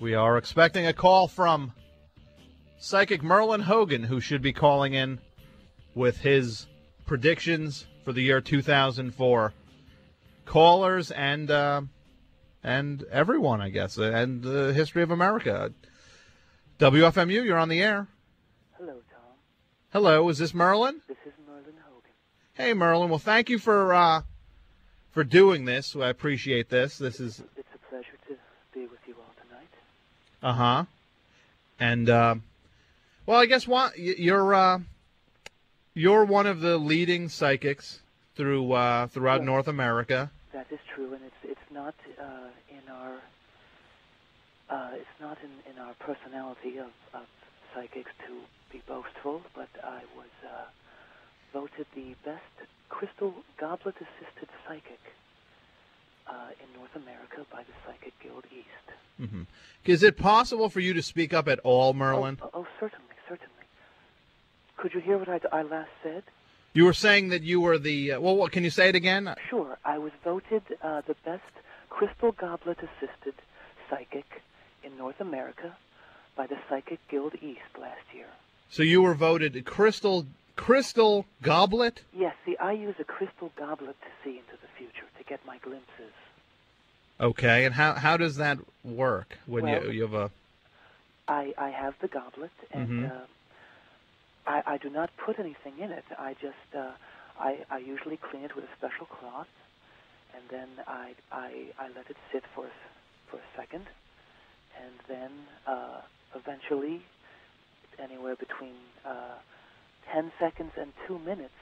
We are expecting a call from psychic Myrlyn Hogan, who should be calling in with his predictions for the year 2004. Callers and everyone, I guess, and the history of America. WFMU, you're on the air. Hello, Tom. Hello, is this Myrlyn? This is Myrlyn Hogan. Hey, Myrlyn. Well, thank you for doing this. I appreciate this. It's a pleasure to be with you all tonight. Uh-huh. And well, I guess you're one of the leading psychics throughout North America. That is true, and it's not in our personality of psychics to be boastful, but I was voted the best crystal goblet-assisted psychic in North America by the Psychic Guild East. Mm-hmm. Is it possible for you to speak up at all, Myrlyn? Oh, certainly. Could you hear what I last said? You were saying that you were the... well, can you say it again? Sure. I was voted the best crystal goblet-assisted psychic in North America by the Psychic Guild East last year. So you were voted crystal goblet? Yes. See, I use a crystal goblet to see into the future, to get my glimpses. Okay. And how does that work when you have a... I have the goblet, and I do not put anything in it. I just I usually clean it with a special cloth, and then I let it sit for a second, and then eventually, anywhere between 10 seconds and 2 minutes,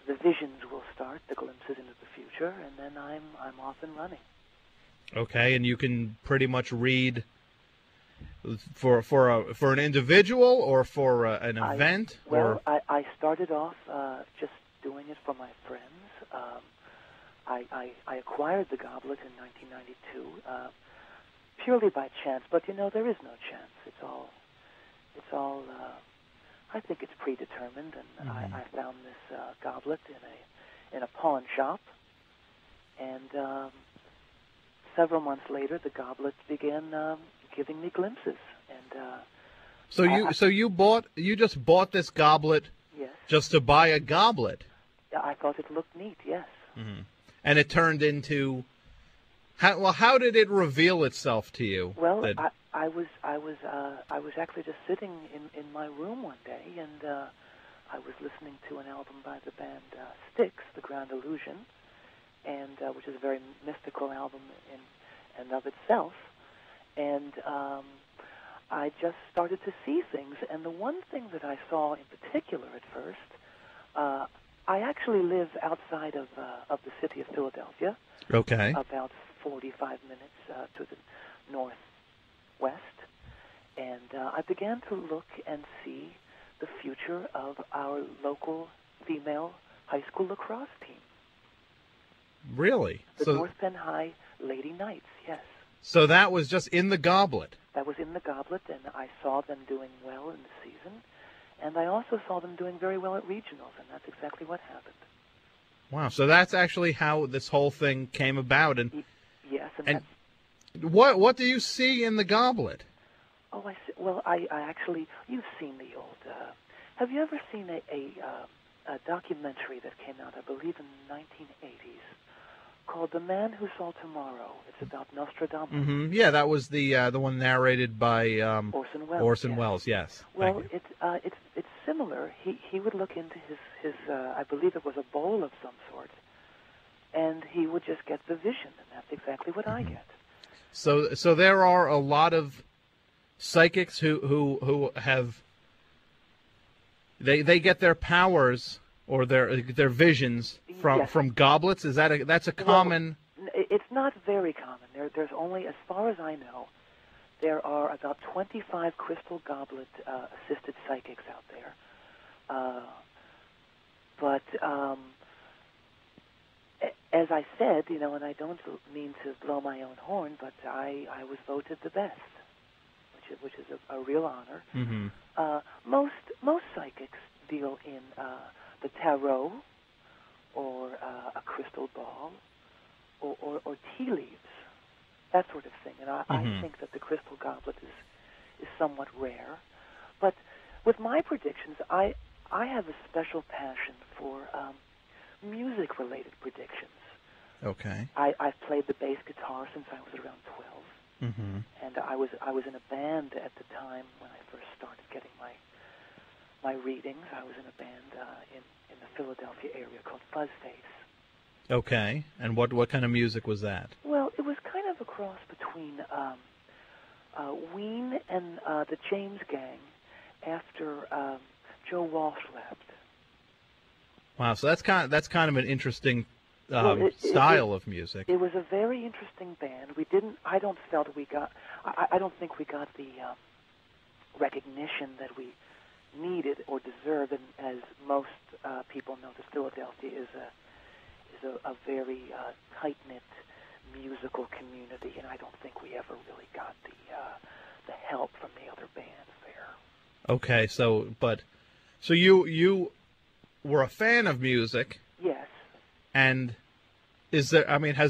the visions will start, the glimpses into the future, and then I'm off and running. Okay, and you can pretty much read for an individual or for an event? I started off just doing it for my friends. I acquired the goblet in 1992 purely by chance, but there is no chance. It's all. I think it's predetermined, and I found this goblet in a pawn shop, and several months later, the goblet began giving me glimpses, and you just bought this goblet, yes, just to buy a goblet. I thought it looked neat, yes. Mm-hmm. And it turned into how did it reveal itself to you? Well, I was actually just sitting in my room one day, and I was listening to an album by the band Styx, The Grand Illusion, and which is a very mystical album in and of itself. And I just started to see things. And the one thing that I saw in particular at first, I actually live outside of the city of Philadelphia. Okay. About 45 minutes to the northwest. And I began to look and see the future of our local female high school lacrosse team. Really? The North Penn High Lady Knights, yes. So that was just in the goblet? That was in the goblet, and I saw them doing well in the season. And I also saw them doing very well at regionals, and that's exactly what happened. Wow, so that's actually how this whole thing came about. And yes, and what do you see in the goblet? Oh, I see. Well, I actually, you've seen the old. Have you ever seen a documentary that came out, I believe, in the 1980s, called "The Man Who Saw Tomorrow"? It's about Nostradamus. Mm-hmm. Yeah, that was the one narrated by Orson Welles. Orson Welles, yes. Well, it's similar. He would look into his I believe it was a bowl of some sort, and he would just get the vision, and that's exactly what I get. So there are a lot of psychics who have they get their powers or their visions from goblets. Is that's a common? Well, it's not very common. There's only, as far as I know, there are about 25 crystal goblet assisted psychics out there. But as I said, and I don't mean to blow my own horn, but I was voted the best, which is a real honor. Mm-hmm. Most psychics deal in the tarot or a crystal ball or tea leaves. that sort of thing. And I Mm-hmm. think that the Crystal Goblet is somewhat rare. But with my predictions, I have a special passion for music-related predictions. Okay. I've played the bass guitar since I was around 12, Mm-hmm. and I was in a band at the time when I first started getting my readings. I was in a band in the Philadelphia area called Fuzzface. Okay. And what kind of music was that? Well, it was kind of a cross between Ween and the James Gang after Joe Walsh left. Wow. So that's kind of an interesting Well, style of music. It was a very interesting band. I don't think we got the recognition that we needed or deserved. And as most people know, that Philadelphia is a very tight-knit musical community, and I don't think we ever really got the help from the other bands there. Okay. So you were a fan of music, Yes. and has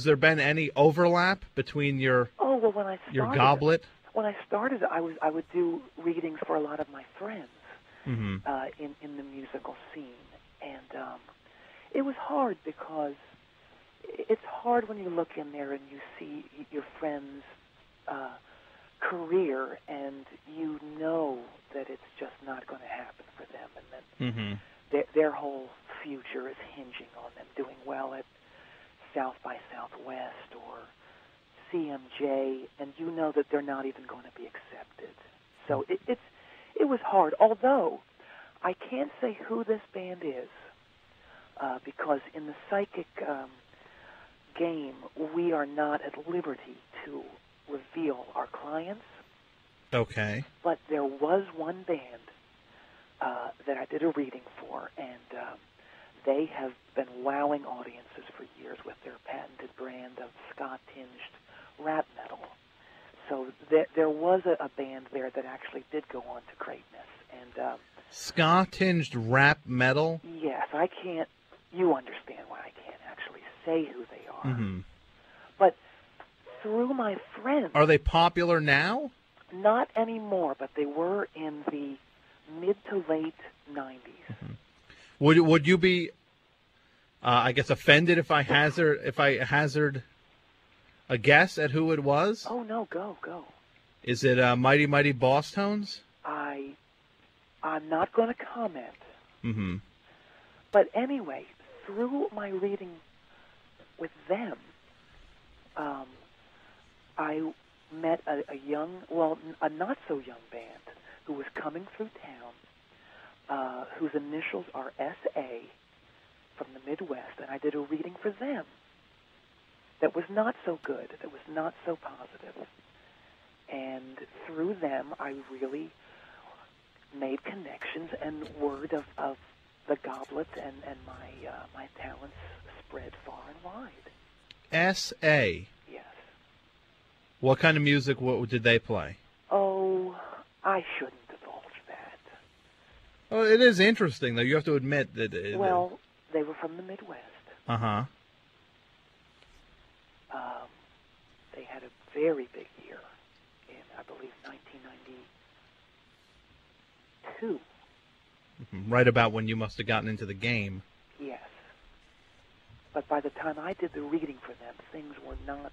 there been any overlap between your When I started, your goblet? When I started, I would do readings for a lot of my friends Mm-hmm. in the musical scene, and it was hard because it's hard when you look in there and you see your friend's career, and you know that it's just not going to happen for them, and then Mm-hmm. their whole future is hinging on them doing well at South by Southwest or CMJ, and you know that they're not even going to be accepted. So it was hard, although I can't say who this band is, because in the psychic game, we are not at liberty to reveal our clients. Okay. But there was one band that I did a reading for, and they have been wowing audiences for years with their patented brand of ska-tinged rap metal. So there was a band there that actually did go on to greatness. And Ska-tinged rap metal? yes, I can't. You understand why I can't actually say who they are. Mm-hmm. But through my friends, Are they popular now? not anymore, but they were in the mid to late 90s. Mm-hmm. Would you be, I guess, offended if I hazard a guess at who it was? Oh no, go. Is it Mighty Mighty Boss Tones? I'm not going to comment. Mm-hmm. But anyway, through my reading with them, I met a not so young band who was coming through town, whose initials are S.A. from the Midwest, and I did a reading for them that was not so good, that was not so positive. And through them, I really made connections, and word of the goblet and my talents spread far and wide. S.A. Yes. What kind of music did they play? Oh, I shouldn't divulge that. Well, it is interesting, though. You have to admit that... Well, they were from the Midwest. Uh-huh. They had a very big year in, I believe, 1992. Mm-hmm. Right about when you must have gotten into the game. Yes. But by the time I did the reading for them, things were not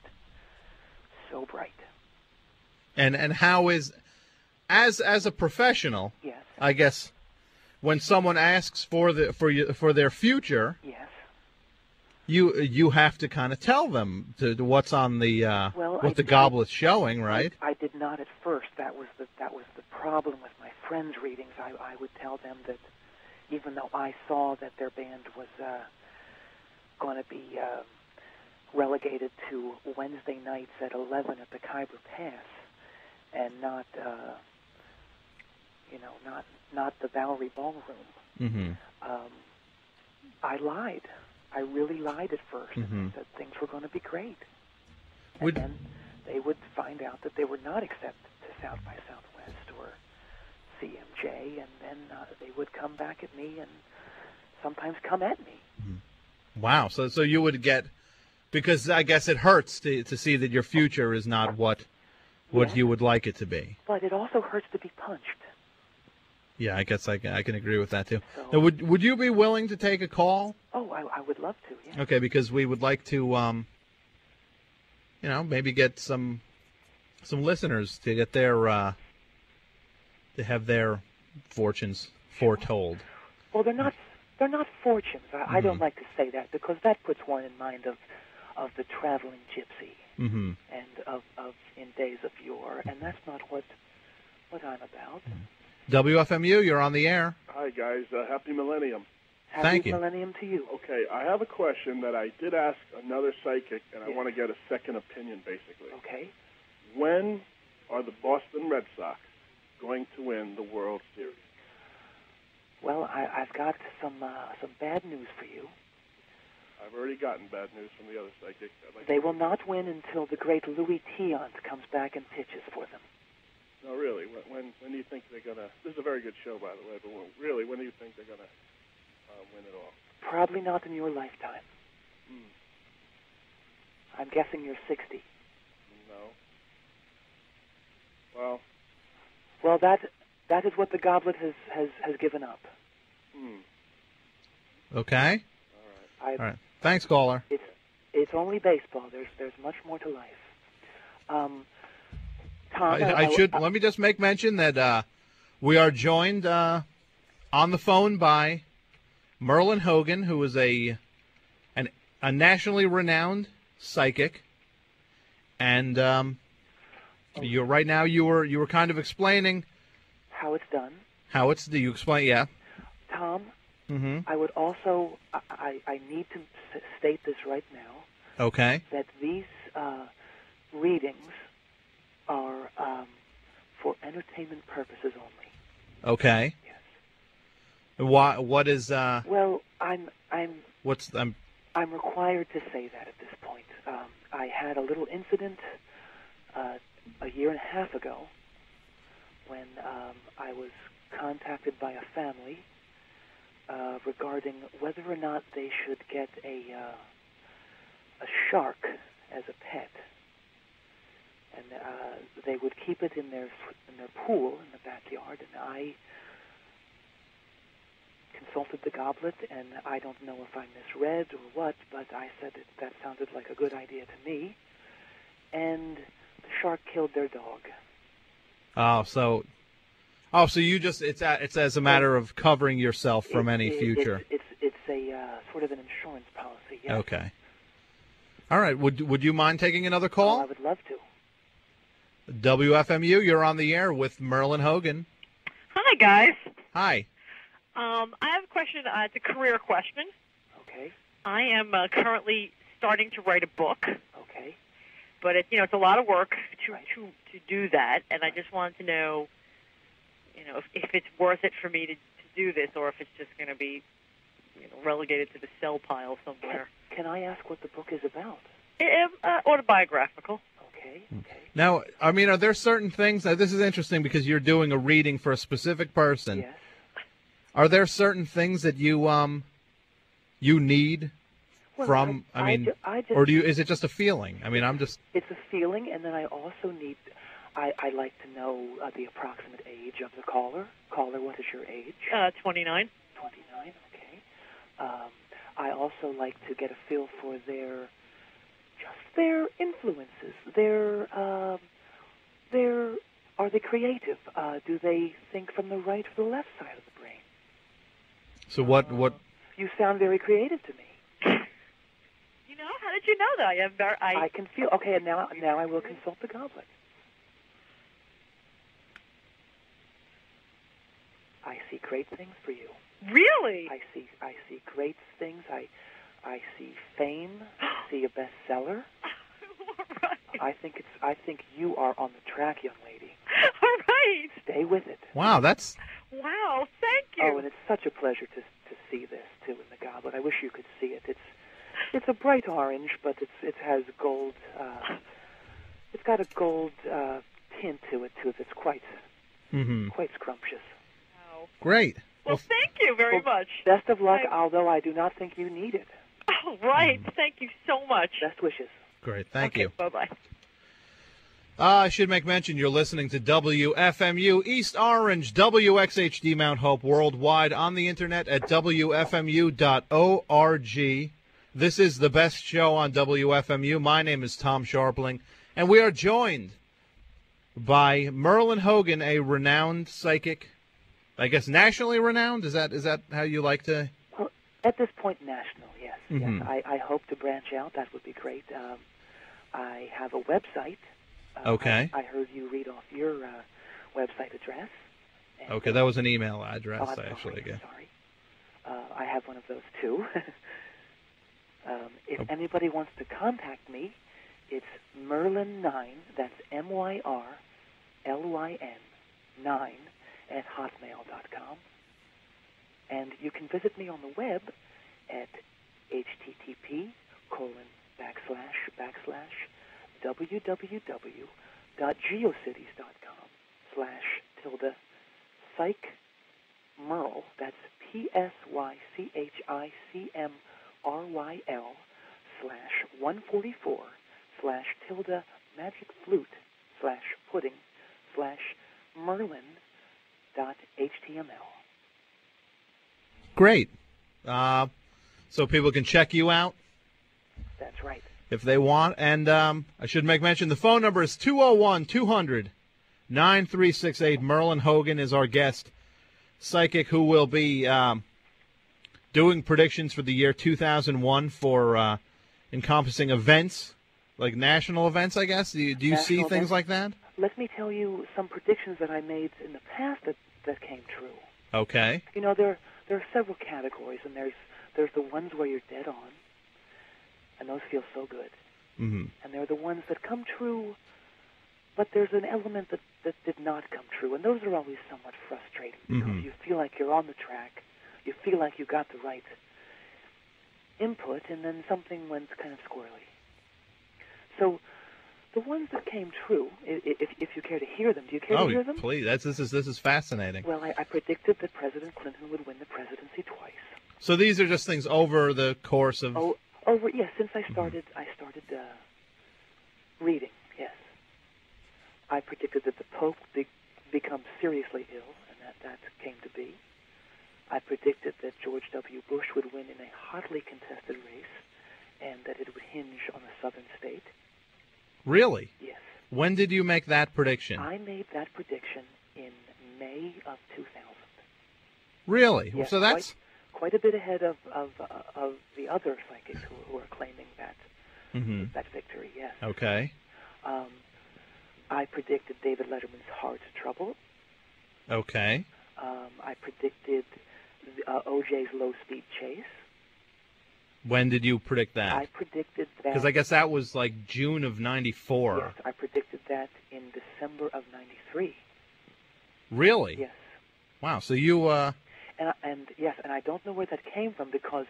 so bright. And how is, as a professional, Yes. I guess, when someone asks for their future, Yes. you have to kind of tell them to what's on the what the goblet's showing, right? I did not at first. That was the problem with my friends' readings. I would tell them that even though I saw that their band was going to be relegated to Wednesday nights at 11 at the Khyber Pass, and not the Bowery Ballroom. Mm-hmm. I lied. I really lied at first. Mm-hmm. And said things were going to be great. And then they would find out that they were not accepted to South by Southwest or CMJ, and then they would come back at me and sometimes come at me. Mm-hmm. Wow. So you would get because I guess it hurts to see that your future is not what you would like it to be. But it also hurts to be punched. Yeah, I guess I can agree with that too. So, Now, would you be willing to take a call? Oh, I would love to. Yeah. Okay, because we would like to, maybe get some listeners to get their to have their fortunes foretold. Well, they're not fortunes. I don't like to say that because that puts one in mind of the traveling gypsy and of in days of yore, and that's not what I'm about. WFMU, you're on the air. Hi, guys. Happy Millennium. Thank you. Happy Millennium to you. Okay, I have a question that I did ask another psychic, and I want to get a second opinion, basically. Okay. When are the Boston Red Sox going to win the World Series? Well, I've got some bad news for you. I've already gotten bad news from the other psychic. They will not win until the great Louis Tiant comes back and pitches for them. No, really. When do you think they're gonna? This is a very good show, by the way. But when do you think they're gonna win it all? Probably not in your lifetime. I'm guessing you're 60. No. Well, that is what the goblet has given up. Okay. All right. Thanks, caller. It's only baseball. There's much more to life. Tom, let me just make mention that we are joined on the phone by Myrlyn Hogan, who is a nationally renowned psychic, and you were kind of explaining how it's done. Do you explain? Yeah. Tom, I would also I need to state this right now. Okay. That these readings are for entertainment purposes only. Okay. Yes. What is? Well, I'm required to say that at this point. I had a little incident a year and a half ago when I was contacted by a family regarding whether or not they should get a shark as a pet, and they would keep it in their pool in the backyard. And I consulted the goblet, and I don't know if I misread or what, but I said that sounded like a good idea to me. And the shark killed their dog. So you just it's as a matter of covering yourself from any future. It's a sort of an insurance policy. Yes. Okay. All right. Would you mind taking another call? Oh, I would love to. WFMU, you're on the air with Myrlyn Hogan. Hi, guys. Hi. I have a question. It's a career question. Okay. I am currently starting to write a book. Okay. But it's a lot of work to do that, and I just wanted to know, if it's worth it for me to do this, or if it's just going to be, relegated to the sell pile somewhere. Can I ask what the book is about? Autobiographical. Okay. Now, are there certain things? Now, this is interesting because you're doing a reading for a specific person. Yes. Are there certain things that you need from? Or is it just a feeling? It's a feeling, and then I also need. I like to know the approximate age of the caller. Caller, what is your age? 29. 29. Okay. I also like to get a feel for their influences. Are they creative? Do they think from the right or the left side of the brain? So what? You sound very creative to me. How did you know that? I can feel. Okay, and now I will consult the goblet. I see great things for you. Really? I see great things. I see fame. I see a bestseller. Right. I think you are on the track, young lady. All right. Stay with it. Wow, Wow, thank you. Oh, and it's such a pleasure to see this too in the goblet. I wish you could see it. It's a bright orange, but it has gold. It's got a gold tint to it too. That's quite scrumptious. Wow. Great. Well, thank you very much. Best of luck, although I do not think you need it. Oh, All right. Thank you so much. Best wishes. Great. Thank you. Bye-bye. I should make mention you're listening to WFMU East Orange, WXHD Mount Hope, worldwide on the internet at WFMU.org. This is the best show on WFMU. My name is Tom Scharpling, and we are joined by Myrlyn Hogan, a renowned psychic, I guess nationally renowned? Is that how you like to? Well, at this point, national, yes. Mm-hmm. Yes. I hope to branch out. That would be great. I have a website. Okay. I heard you read off your website address. And, Okay, that was an email address, I'm actually. sorry. I have one of those, too. If anybody wants to contact me, it's Myrlyn9, that's MYRLYN 9 at hotmail.com. And you can visit me on the web at http://www.geocities.com/psychmyrl, that's PSYCHICM/144/tilde/magic flute/pudding/Myrlyn.html. Great. So people can check you out That's right. if they want. And I should make mention the phone number is 201-200-9368. Myrlyn Hogan is our guest psychic who will be doing predictions for the year 2001 for encompassing events, like national events, I guess. Do you see National things events. like that? Let me tell you some predictions that I made in the past that came true. Okay. You know, there are several categories, and there's the ones where you're dead on, and those feel so good. Mm-hmm. And there are the ones that come true, but there's an element that did not come true, and those are always somewhat frustrating because Mm-hmm. you feel like you're on the track, you feel like you got the right input, and then something went kind of squirrely. So the ones that came true, if you care to hear them, do you care to hear them? Oh, please. This is fascinating. Well, I predicted that President Clinton would win the presidency twice. So these are just things over the course of... Since I started reading, yes. I predicted that the Pope become seriously ill, and that came to be. I predicted that George W. Bush would win in a hotly contested race, and that it would hinge on a southern state. Really? Yes. When did you make that prediction? I made that prediction in May of 2000. Really? Yes, So that's... quite a bit ahead of the other psychics who are claiming that that victory. Yes. Okay. I predicted David Letterman's heart trouble. Okay. I predicted OJ's low-speed chase. When did you predict that? I predicted that... Because I guess that was like June of 94. Yes, I predicted that in December of 93. Really? Yes. Wow, so you... And yes, and I don't know where that came from because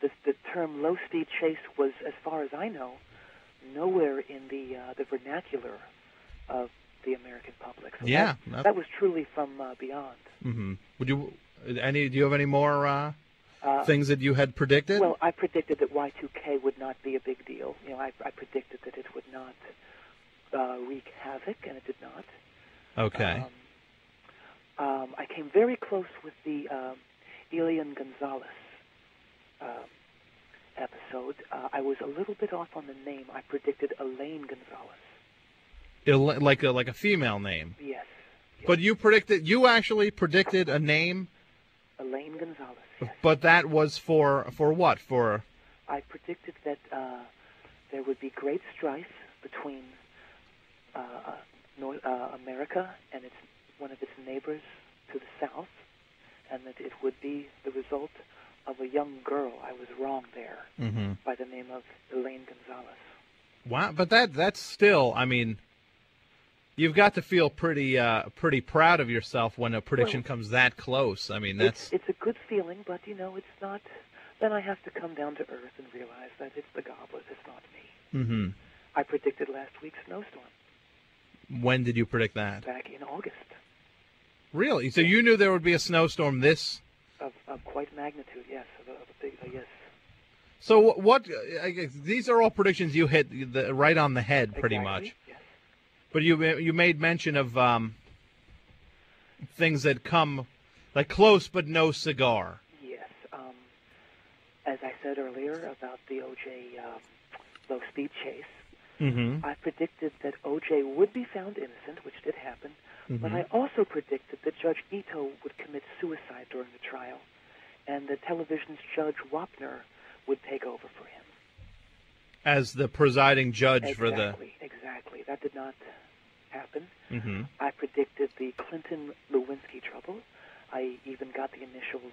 the term low-speed chase was, as far as I know, nowhere in the vernacular of the American public. So Yeah. that was truly from beyond. Mm-hmm. Do you have any more things that you had predicted? Well, I predicted that Y2K would not be a big deal. You know, I predicted that it would not wreak havoc, and it did not. Okay. I came very close with the Elian Gonzalez episode. I was a little bit off on the name. I predicted Elaine Gonzalez. Like a female name. Yes. But you actually predicted a name. Elaine Gonzalez. Yes. But that was for what? I predicted that there would be great strife between America and one of its neighbors to the south, and that it would be the result of a young girl. I was wrong there. By the name of Elaine Gonzalez. Wow, but that's still, I mean, you've got to feel pretty proud of yourself when a prediction comes that close. I mean, that's... It's a good feeling, but, you know, it's not... Then I have to come down to earth and realize that it's the goblet, it's not me. Mm-hmm. I predicted last week's snowstorm. When did you predict that? Back in August. Really? So you knew there would be a snowstorm this... Of quite magnitude, yes. Of a big, yes. So what? I guess these are all predictions you hit right on the head, pretty Exactly, much. yes. But you made mention of things that come like close but no cigar. Yes. As I said earlier about the O.J. Low-speed chase, Mm-hmm. I predicted that O.J. would be found innocent, which did happen, but Mm-hmm. I also predicted that Judge Ito would commit suicide during the trial, and that television's Judge Wapner would take over for him. As the presiding judge for the. Exactly. That did not happen. Mm-hmm. I predicted the Clinton-Lewinsky trouble. I even got the initials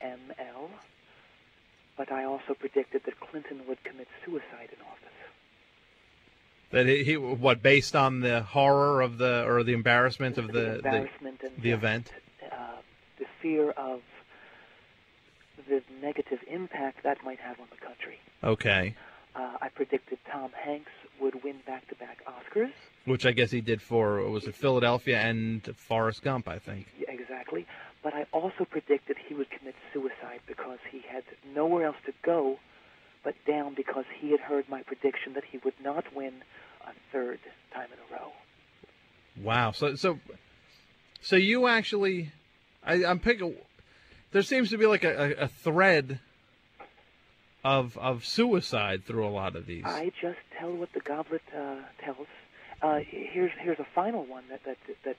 ML. But I also predicted that Clinton would commit suicide in office. That he what based on the horror of the embarrassment of the embarrassment and the event, the fear of the negative impact that might have on the country. Okay, I predicted Tom Hanks would win back-to-back Oscars. which I guess he did for was it Philadelphia and Forrest Gump, I think. Yeah, exactly. But I also predicted he would commit suicide because he had nowhere else to go but down because he had heard my prediction that he would not win a third time in a row. Wow. So you actually, I'm picking. There seems to be like a thread of suicide through a lot of these. I just tell what the goblet tells. Here's a final one that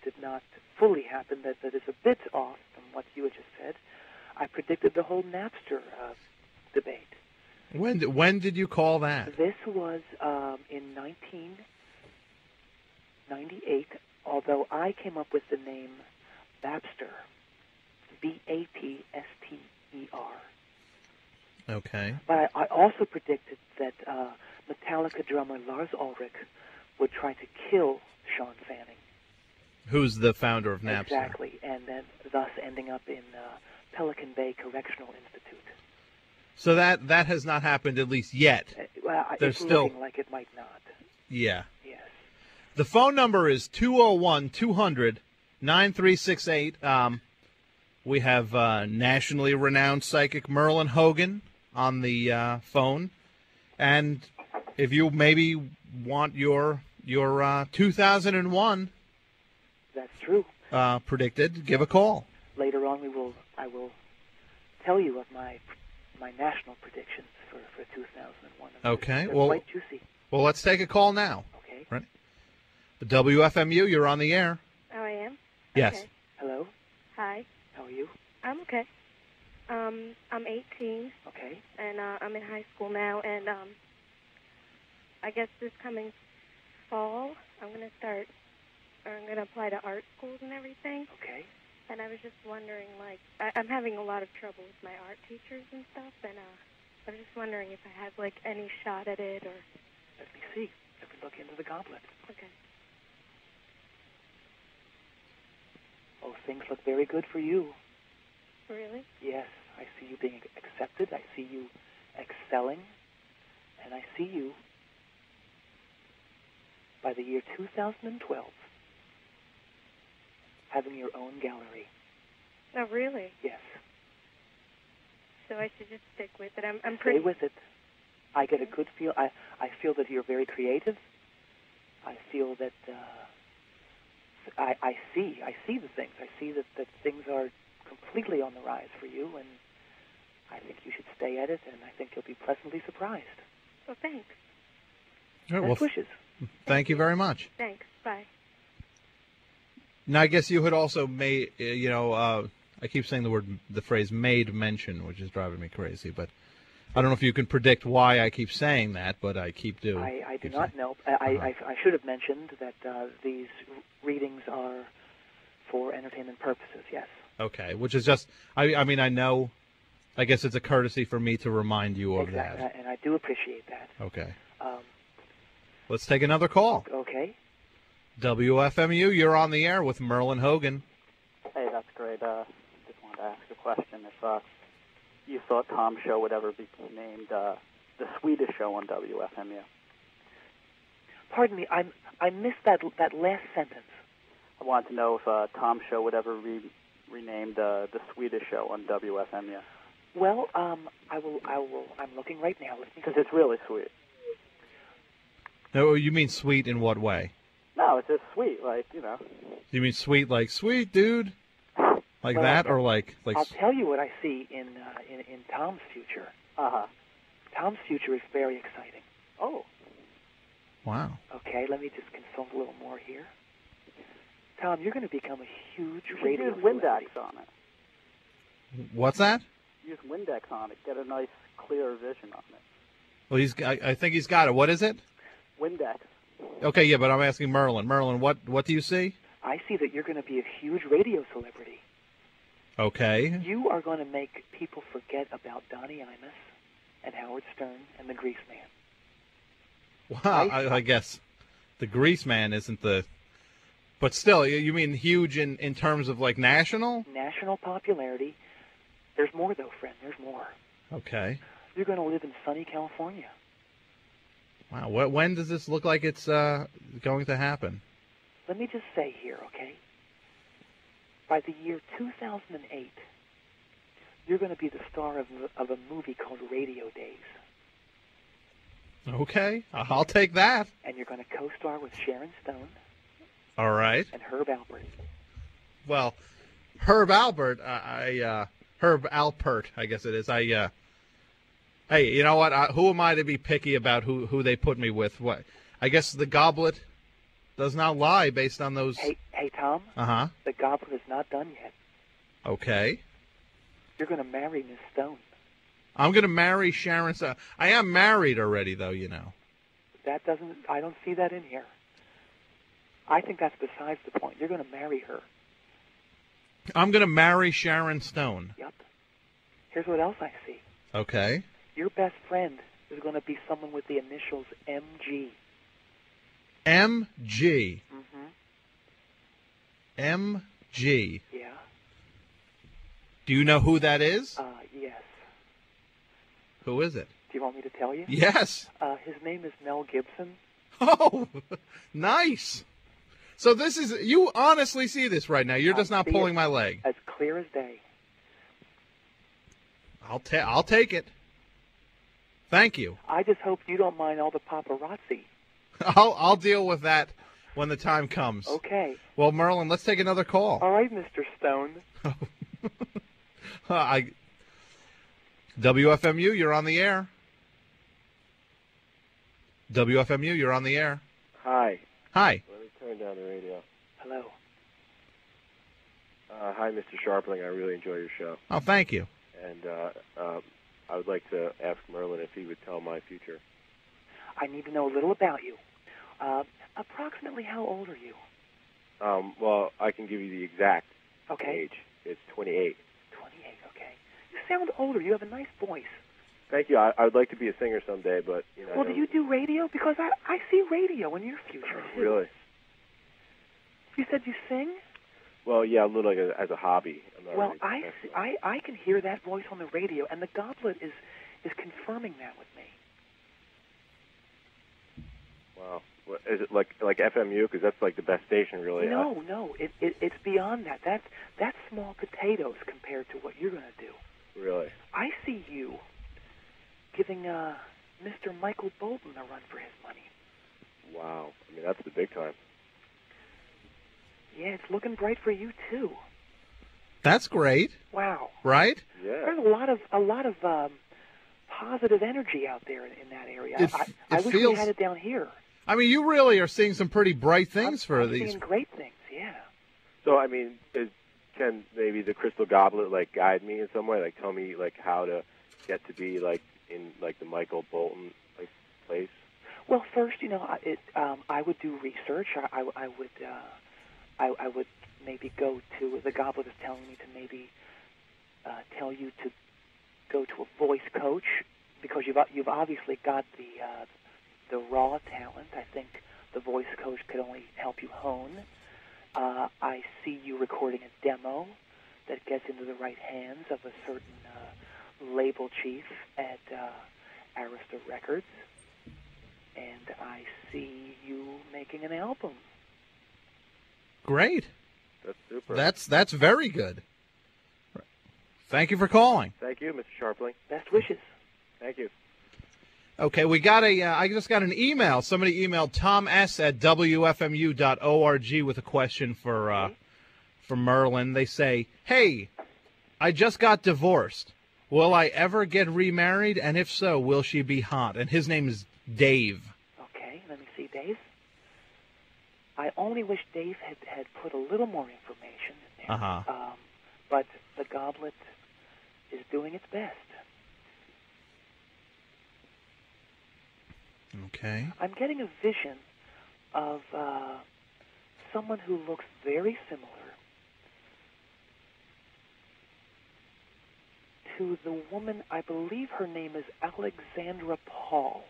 did not fully happen. That is a bit off from what you had just said. I predicted the whole Napster debate. When did you call that? This was in 1998. Although I came up with the name Bapster, Bapster. Okay. But I also predicted that Metallica drummer Lars Ulrich would try to kill Sean Fanning. Who's the founder of Napster? Exactly, and then thus ending up in Pelican Bay Correctional Institute. So that has not happened, at least yet. Well, There's it's still looking like it might not. Yeah. Yes. The phone number is 201-200-9368. We have nationally renowned psychic Myrlyn Hogan on the phone, and if you maybe want your 2001 That's true. predicted, give a call. Later on, I will tell you of my national predictions for 2001. Okay. They're Well, quite juicy. Well, let's take a call now. Okay. Right. The WFMU, you're on the air. Oh, I am? Yes. Okay. Hello. Hi. How are you? I'm okay. I'm 18, Okay. and I'm in high school now, and I guess this coming fall, I'm going to apply to art schools and everything. Okay. And I was just wondering, like, I'm having a lot of trouble with my art teachers and stuff, and I was just wondering if I had, like, any shot at it, or... Let me see. Let me look into the goblet. Okay. Oh, things look very good for you. Really? Yes, I see you being accepted. I see you excelling. And I see you, by the year 2012, having your own gallery. Oh, really? Yes. So I should just stick with it. I'm Stay pretty... with it. I get a good feel. I feel that you're very creative. I feel that I see the things. I see that things are completely on the rise for you, and I think you should stay at it, and I think you'll be pleasantly surprised. Well, thanks. All right, Best well, wishes. thank you very much. Thanks. Bye. Now, I guess you had also made, I keep saying the phrase made mention, which is driving me crazy, but I don't know if you can predict why I keep saying that, but I keep doing. I do not know. I should have mentioned that these readings are for entertainment purposes, yes. Okay, which is just, I mean, I know, I guess it's a courtesy for me to remind you of Exactly, that. and I do appreciate that. Okay. Let's take another call. Okay. WFMU, you're on the air with Myrlyn Hogan. Hey, that's great. Just wanted to ask a question. If you thought Tom's show would ever be named the Swedish Show on WFMU. Pardon me, I missed that last sentence. I wanted to know if Tom's show would ever be renamed the Swedish Show on WFMU. Well, I will. I'm looking right now. Because it's really sweet. No, you mean sweet in what way? No, it's just sweet, like, You mean sweet like sweet, dude? Like Well, that, or like? I'll tell you what I see in Tom's future. Uh-huh. Tom's future is very exciting. Oh. Wow. Okay, let me just consult a little more here. Tom, you're going to become a huge You should radio use Windex celebrity. on it. What's that? Use Windex on it. Get a nice, clear vision on it. Well, I think he's got it. What is it? Windex. Okay, yeah, but I'm asking Myrlyn. Myrlyn, what do you see? I see that you're going to be a huge radio celebrity. Okay. You are going to make people forget about Donnie Imus and Howard Stern and the Grease Man. Wow, I guess the Grease Man isn't the... But still, you mean huge in terms of, like, national? National popularity. There's more, though, friend. There's more. Okay. You're going to live in sunny California. Wow, when does this look like it's going to happen? Let me just say here, okay? By the year 2008, you're going to be the star of a movie called Radio Days. Okay, I'll take that. And you're going to co-star with Sharon Stone. All right. And Herb Alpert. Well, Herb Alpert, Herb Alpert, I guess it is. Hey, you know what? Who am I to be picky about who they put me with? What? I guess the Goblet does not lie based on those. Hey, Tom. Uh-huh. The Goblet is not done yet. Okay. You're going to marry Miss Stone. I'm going to marry Sharon Stone. I am married already, though, you know. I don't see that in here. I think that's besides the point. You're going to marry her. I'm going to marry Sharon Stone. Yep. Here's what else I see. Okay. Your best friend is going to be someone with the initials MG. MG. Mm-hmm. MG. Yeah. Do you know who that is? Yes. Who is it? Do you want me to tell you? Yes. His name is Mel Gibson. Oh, nice. So this is, you honestly see this right now. You're just not pulling my leg. As clear as day. I'll take it. Thank you. I just hope you don't mind all the paparazzi. I'll deal with that when the time comes. Okay. Well, Myrlyn, let's take another call. All right, Mr. Stone. WFMU, you're on the air. WFMU, you're on the air. Hi. Hi. Let me turn down the radio. Hello. Hi, Mr. Scharpling. I really enjoy your show. Oh, thank you. And I would like to ask Myrlyn if he would tell my future. I need to know a little about you. Approximately how old are you? Well, I can give you the exact age. It's 28. 28, okay. You sound older. You have a nice voice. Thank you. I would like to be a singer someday, but, you know. Well, do you do radio? Because I see radio in your future, too. Really? You said you sing? Well, yeah, a little as a hobby. Well, I can hear that voice on the radio, and the Goblet is confirming that with me. Wow. Is it like FMU? Because that's like the best station, really. No. It's beyond that. That's small potatoes compared to what you're going to do. Really? I see you giving Mr. Michael Bolton a run for his money. Wow. I mean, that's the big time. Yeah, it's looking bright for you too. That's great. Wow. Right? Yeah. There's a lot of positive energy out there in that area. I wish we had it down here. I mean, you really are seeing some pretty bright things for these. I'm seeing great things, yeah. So, I mean, can maybe the Crystal Goblet like guide me in some way, like tell me like how to get to be like in like the Michael Bolton like place? Well, first, you know, I would do research. I would maybe go to, the Goblet is telling me to maybe tell you to go to a voice coach, because you've obviously got the raw talent. I think the voice coach could only help you hone. I see you recording a demo that gets into the right hands of a certain label chief at Arista Records, and I see you making an album. Great. That's super. That's very good. Thank you for calling. Thank you, Mr. Scharpling. Best wishes. Thank you. Okay, we got I just got an email. Somebody emailed toms@wfmu.org with a question for Myrlyn. They say, "Hey, I just got divorced. Will I ever get remarried? And if so, will she be hot?" And his name is Dave. Okay, let me see, Dave. I only wish Dave had put a little more information in there. Uh-huh. But the goblet is doing its best. Okay. I'm getting a vision of someone who looks very similar to the woman, I believe her name is Alexandra Paul,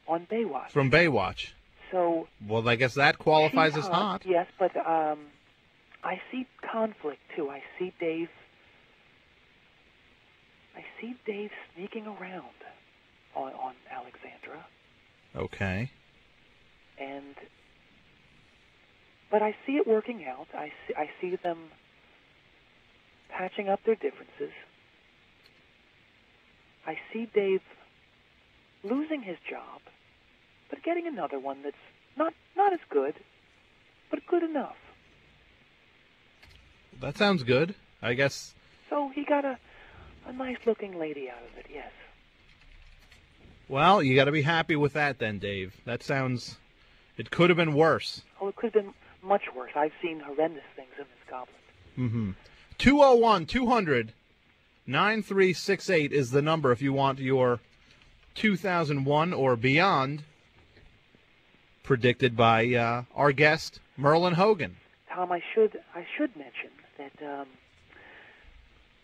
on Baywatch. From Baywatch. So, well, I guess that qualifies as hot. Yes, but I see conflict too. I see Dave sneaking around on Alexandra. Okay. But I see it working out. I see them patching up their differences. I see Dave losing his job, but getting another one that's not as good, but good enough. That sounds good, I guess. So he got a nice-looking lady out of it, yes. Well, you got to be happy with that then, Dave. That sounds... It could have been worse. Oh, it could have been much worse. I've seen horrendous things in this goblet. Mm-hmm. 201-200-9368 is the number if you want your 2001 or beyond predicted by our guest, Myrlyn Hogan. Tom, I should mention that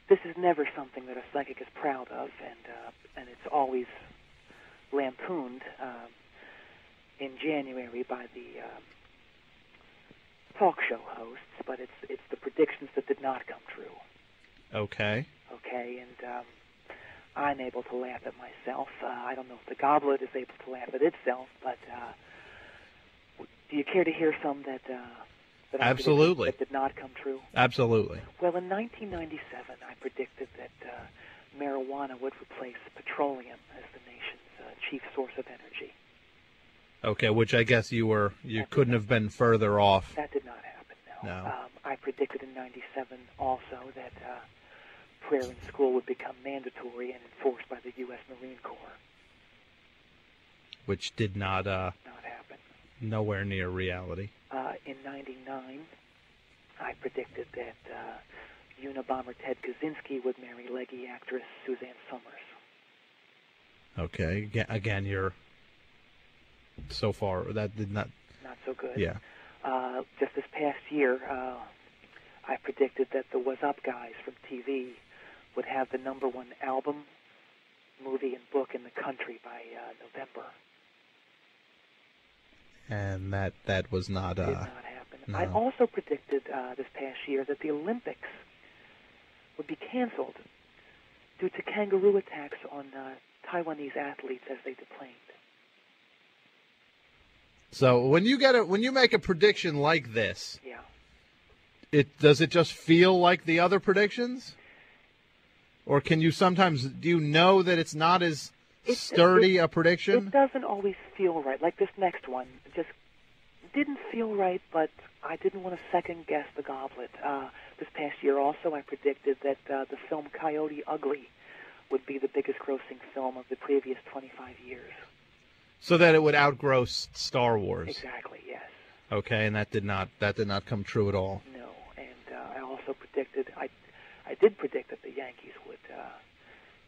this is never something that a psychic is proud of, and it's always lampooned in January by the talk show hosts, but it's the predictions that did not come true. Okay. Okay, and I'm able to laugh at myself. I don't know if the goblet is able to laugh at itself, but do you care to hear some that Absolutely. That did not come true? Absolutely. Well, in 1997, I predicted that marijuana would replace petroleum as the nation's chief source of energy. Okay, which I guess you couldn't have been further off. That did not happen, no. No. I predicted in 97 also that prayer in school would become mandatory and enforced by the U.S. Marine Corps. Which did not happen. Nowhere near reality. In 99, I predicted that Unabomber Ted Kaczynski would marry leggy actress Suzanne Summers. Okay, again, you're so far that did not. Not so good. Yeah. Just this past year, I predicted that the Was Up guys from TV would have the #1 album, movie, and book in the country by November. And that was not. Did not happen. No. I also predicted this past year that the Olympics would be canceled due to kangaroo attacks on Taiwanese athletes as they deplaned. So when you make a prediction like this, Yeah. does it just feel like the other predictions, or can you sometimes do you know that it's not as sturdy a prediction? It doesn't always feel right. Like this next one, just didn't feel right, but I didn't want to second guess the goblet. This past year also, I predicted that the film Coyote Ugly would be the biggest grossing film of the previous 25 years. So that it would outgrow Star Wars. Exactly, yes. Okay, and that did not come true at all. No, and I also predicted, I did predict that the Yankees would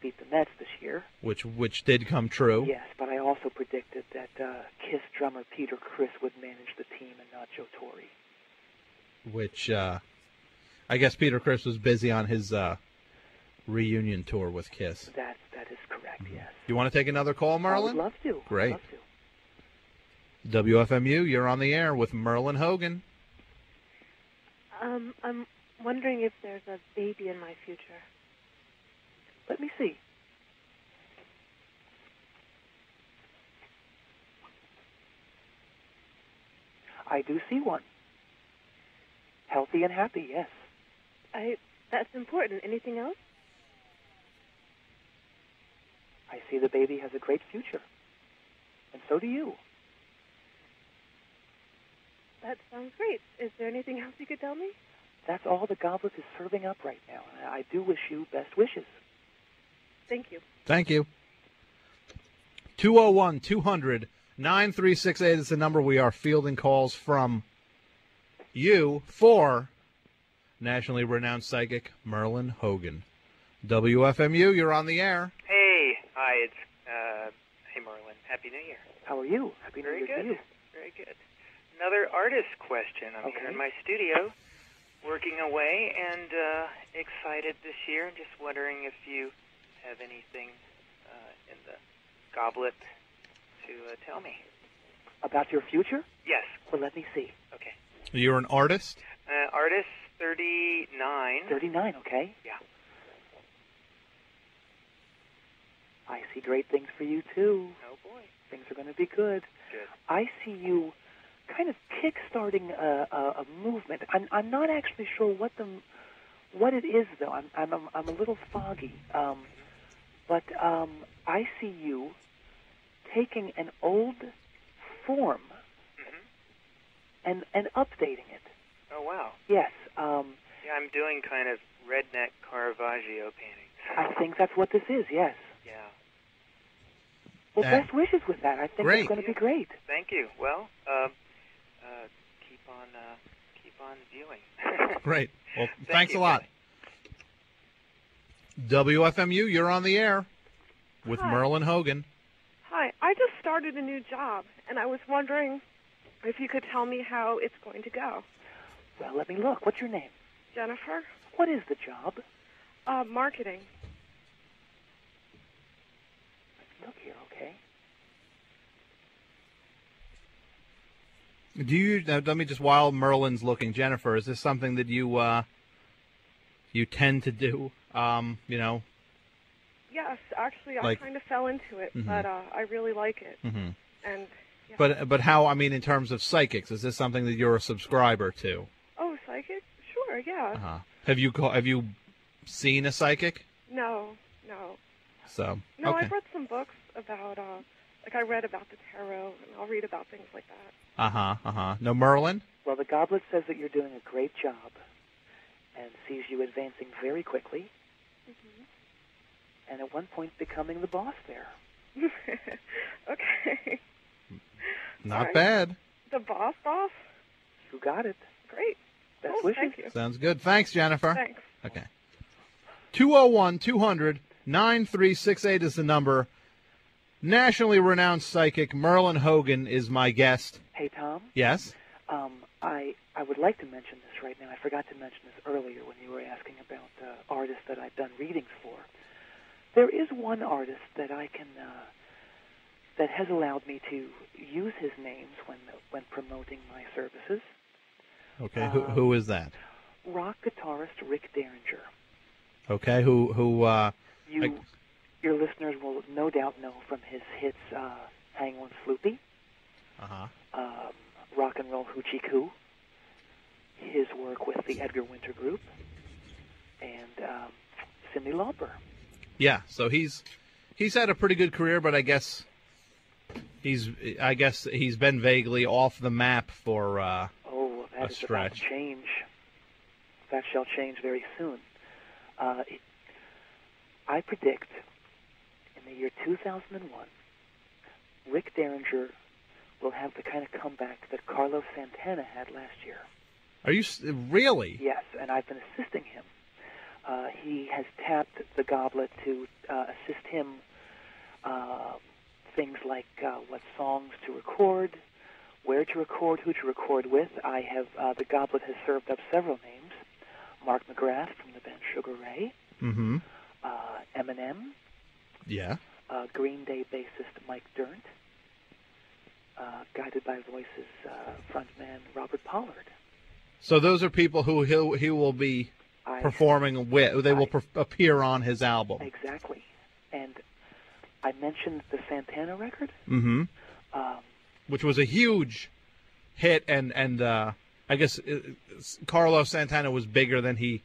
beat the Mets this year. Which did come true. Yes, but I also predicted that Kiss drummer Peter Criss would manage the team and not Joe Torre. Which, I guess Peter Criss was busy on his reunion tour with Kiss. That is correct, yes. You want to take another call, Myrlyn? I would love to. Great. I'd love to. WFMU, you're on the air with Myrlyn Hogan. I'm wondering if there's a baby in my future. Let me see. I do see one. Healthy and happy, yes. That's important. Anything else? I see the baby has a great future. And so do you. That sounds great. Is there anything else you could tell me? That's all the goblet is serving up right now. And I do wish you best wishes. Thank you. Thank you. 201-200-9368 is the number we are fielding calls from you for nationally renowned psychic Myrlyn Hogan. WFMU, you're on the air. Hey, hi, it's hey Myrlyn. Happy New Year. How are you? Happy New Very Year good. to you. Very good. Another artist question. I'm here in my studio, working away, and excited this year. And just wondering if you have anything in the goblet to tell me. About your future? Yes. Well, let me see. Okay. You're an artist? Artist 39. 39, okay. Yeah. I see great things for you, too. Oh, boy. Things are going to be good. Good. I see you kind of kick-starting a movement. I'm not actually sure what it is, though. I'm a little foggy. But I see you taking an old form and updating it. Oh, wow. Yes. Yeah, I'm doing kind of redneck Caravaggio paintings. I think that's what this is, yes. Yeah. Well, best wishes with that. I think it's going to be great. Thank you. Well, keep on viewing. Great. Well, Thank thanks you, a lot. WFMU, you're on the air with Hi. Myrlyn Hogan. Hi, I just started a new job, and I was wondering if you could tell me how it's going to go. Well, let me look. What's your name? Jennifer? What is the job? Marketing. Look here, okay. Do you, let me just, while Myrlyn's looking, Jennifer, is this something that you tend to do, you know? Yes, actually, I Like- kind of fell into it, but I really like it. Mm-hmm. And yeah. But how, I mean, in terms of psychics, is this something that you're a subscriber to? Oh, psychic? Sure, yeah. Uh-huh. Have you seen a psychic? No. So, No, okay. I've read some books about, like I read about the tarot, and I'll read about things like that. No, Myrlyn? Well, the goblet says that you're doing a great job and sees you advancing very quickly and at one point becoming the boss there. Okay. Not right. bad. The boss? You got it. Great. Best Cool, wishes. Thank you. Sounds good. Thanks, Jennifer. Thanks. Okay. 201-200-9368 is the number. Nationally renowned psychic Myrlyn Hogan is my guest. Hey, Tom. Yes? I would like to mention this right now. I forgot to mention this earlier when you were asking about artists that I've done readings for. There is one artist that I can that has allowed me to use his names when promoting my services. Okay. Who is that? Rock guitarist Rick Derringer. Okay. Your listeners will no doubt know from his hits Hang On Sloopy, Rock and Roll Hoochie Coo, his work with the Edgar Winter Group, and Cyndi Lauper. Yeah. So he's had a pretty good career, but I guess he's been vaguely off the map for that a is stretch. about to change. That shall change very soon. I predict in the year 2001, Rick Derringer will have the kind of comeback that Carlos Santana had last year. Are you really? Yes, and I've been assisting him. He has tapped the goblet to assist him things like what songs to record, where to record, who to record with. I have the goblet has served up several names: Mark McGrath from the band Sugar Ray, Eminem, Green Day bassist Mike Dirnt, Guided by Voices frontman Robert Pollard. So those are people who he will be performing with. They will appear on his album. Exactly. And I mentioned the Santana record. Which was a huge hit, and I guess Carlos Santana was bigger than he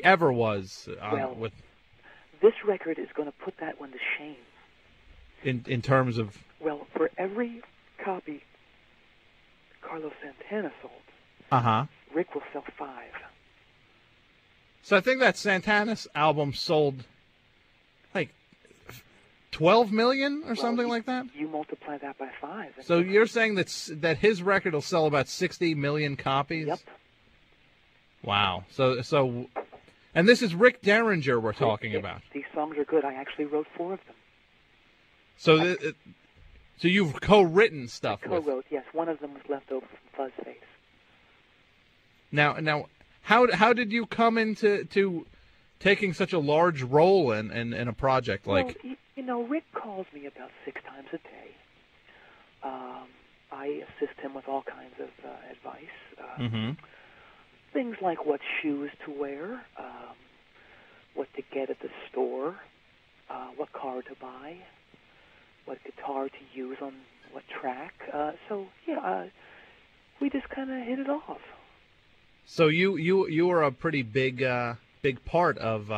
ever was. Well, this record is going to put that one to shame. in terms of? Well, for every copy Carlos Santana sold, Rick will sell 5. So I think that Santana's album sold like 12 million or something like that. You multiply that by 5. So you're saying that his record will sell about 60 million copies? Yep. Wow. So, and this is Rick Derringer we're talking about. These songs are good. I actually wrote 4 of them. So, so you've co-written stuff. Co-wrote, yes. One of them was left over from Fuzzface. Now, how did you come into taking such a large role in a project like? Well, you know, Rick calls me about 6 times a day. I assist him with all kinds of advice. Things like what shoes to wear, what to get at the store, what car to buy, what guitar to use on what track. We just kind of hit it off. So you were a pretty big part of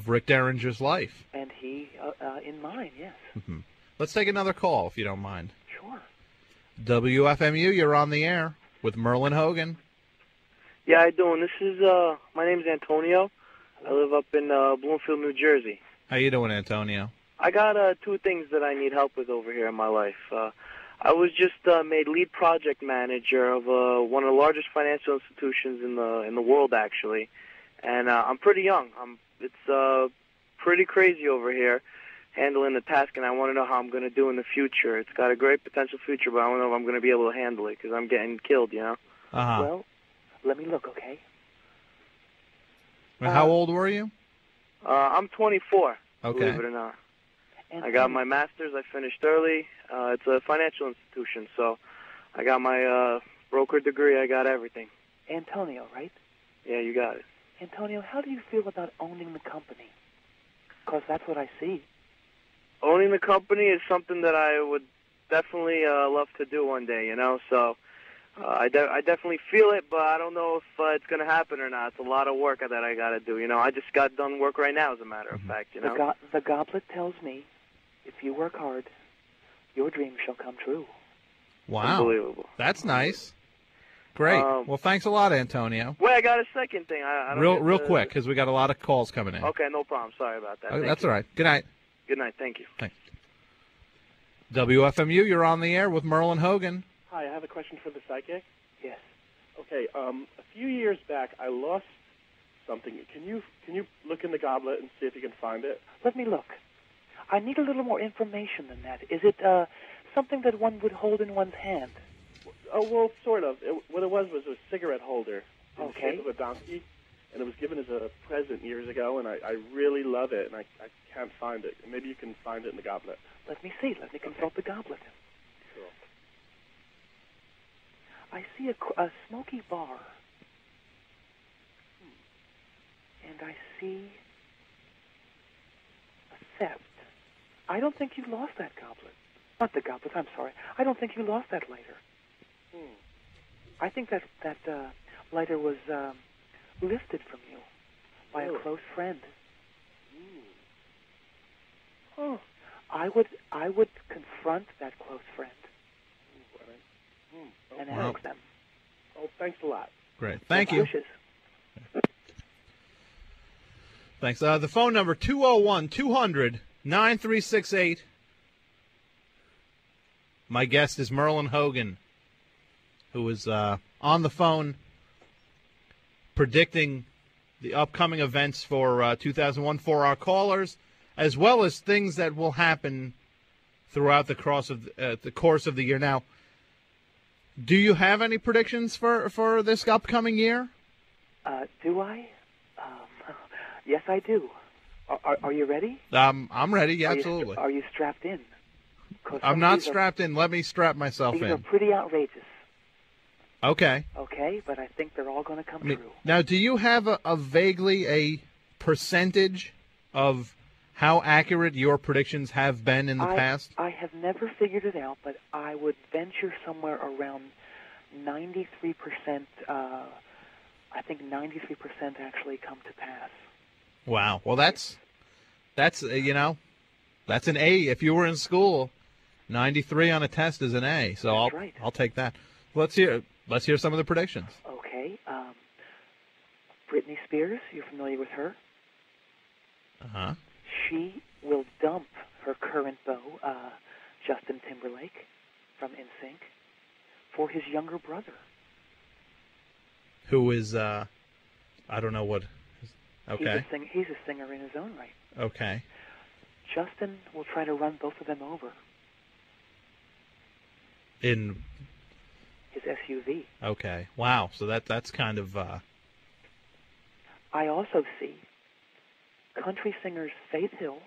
Rick Derringer's life. And he in mine, yes. Let's take another call if you don't mind. Sure. WFMU, you're on the air with Myrlyn Hogan. Yeah, how you doing? This is my name's Antonio. I live up in Bloomfield, New Jersey. How you doing, Antonio? I got 2 things that I need help with over here in my life. I was just made lead project manager of one of the largest financial institutions in the world, actually, and I'm pretty young. It's pretty crazy over here handling the task, and I want to know how I'm going to do in the future. It's got a great potential future, but I don't know if I'm going to be able to handle it because I'm getting killed, you know. Well, let me look, okay? How old were you? I'm 24. Okay. Believe it or not. I got my master's. I finished early. It's a financial institution, so I got my broker degree. I got everything. Antonio, right? Yeah, you got it. Antonio, how do you feel about owning the company? Because that's what I see. Owning the company is something that I would definitely love to do one day, you know, so I definitely feel it, but I don't know if it's going to happen or not. It's a lot of work that I got to do, you know. I just got done work right now, as a matter of fact, you know. The goblet tells me if you work hard, your dreams shall come true. Wow. Unbelievable. That's nice. Great. Well, thanks a lot, Antonio. Wait, I got a second thing. I don't real quick, because we got a lot of calls coming in. Okay, no problem. Sorry about that. That's all right. Good night. Good night. Thank you. Thanks. WFMU, you're on the air with Myrlyn Hogan. Hi, I have a question for the psychic. Yes. Okay, a few years back, I lost something. Can you look in the goblet and see if you can find it? Let me look. I need a little more information than that. Is it something that one would hold in one's hand? Oh, well, sort of. What it was a cigarette holder in the Okay. shape of a donkey, and it was given as a present years ago, and I really love it, and I can't find it. Maybe you can find it in the goblet. Let me see. Let me consult the goblet. Sure. I see a smoky bar. And I see a theft. I don't think you lost that goblet. Not the goblet, I'm sorry. I don't think you lost that lighter. I think that lighter was lifted from you by a close friend. Oh. I would confront that close friend and ask them. Oh, thanks a lot. Great. Thank you. Wishes. Thanks. The phone number, 201-200-9368. My guest is Myrlyn Hogan, who is on the phone predicting the upcoming events for 2001 for our callers, as well as things that will happen throughout the course of the year. Now, do you have any predictions for this upcoming year? Do I? Yes, I do. Are you ready? I'm ready. Yeah, absolutely. Are you strapped in? I'm not strapped in. Let me strap myself in. These are pretty outrageous. Okay. Okay, but I think they're all going to come true. Now, do you have a vaguely a percentage of how accurate your predictions have been in the past? I have never figured it out, but I would venture somewhere around 93%. I think 93% actually come to pass. Wow. Well, that's That's an A. If you were in school, 93 on a test is an A. So That's right. I'll take that. Let's hear some of the predictions. Okay. Britney Spears, you're familiar with her? Uh-huh. She will dump her current beau, Justin Timberlake, from NSYNC, for his younger brother. Who is, I don't know what. Okay. He's a singer in his own right. Okay. Justin will try to run both of them over. In his SUV. Okay. Wow. So that's kind of. I also see country singers Faith Hill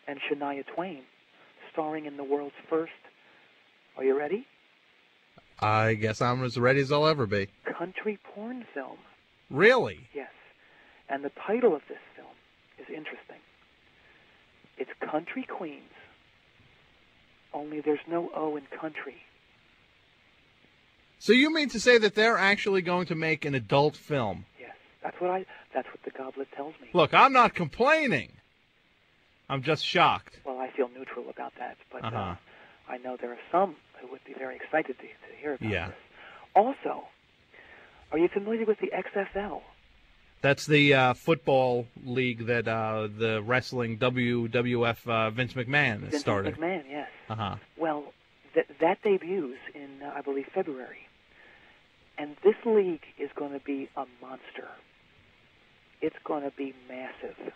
and Shania Twain starring in the world's first. Are you ready? I guess I'm as ready as I'll ever be. Country porn film. Really? Yes. And the title of this film is interesting. It's Country Queens, only there's no O in country. So you mean to say that they're actually going to make an adult film? Yes, that's what the goblet tells me. Look, I'm not complaining. I'm just shocked. Well, I feel neutral about that, but I know there are some who would be very excited to hear about this. Also, are you familiar with the XFL? That's the football league that the wrestling WWF Vince McMahon started. Vince McMahon, yes. Uh-huh. Well, that debuts in, I believe, February. And this league is going to be a monster. It's going to be massive.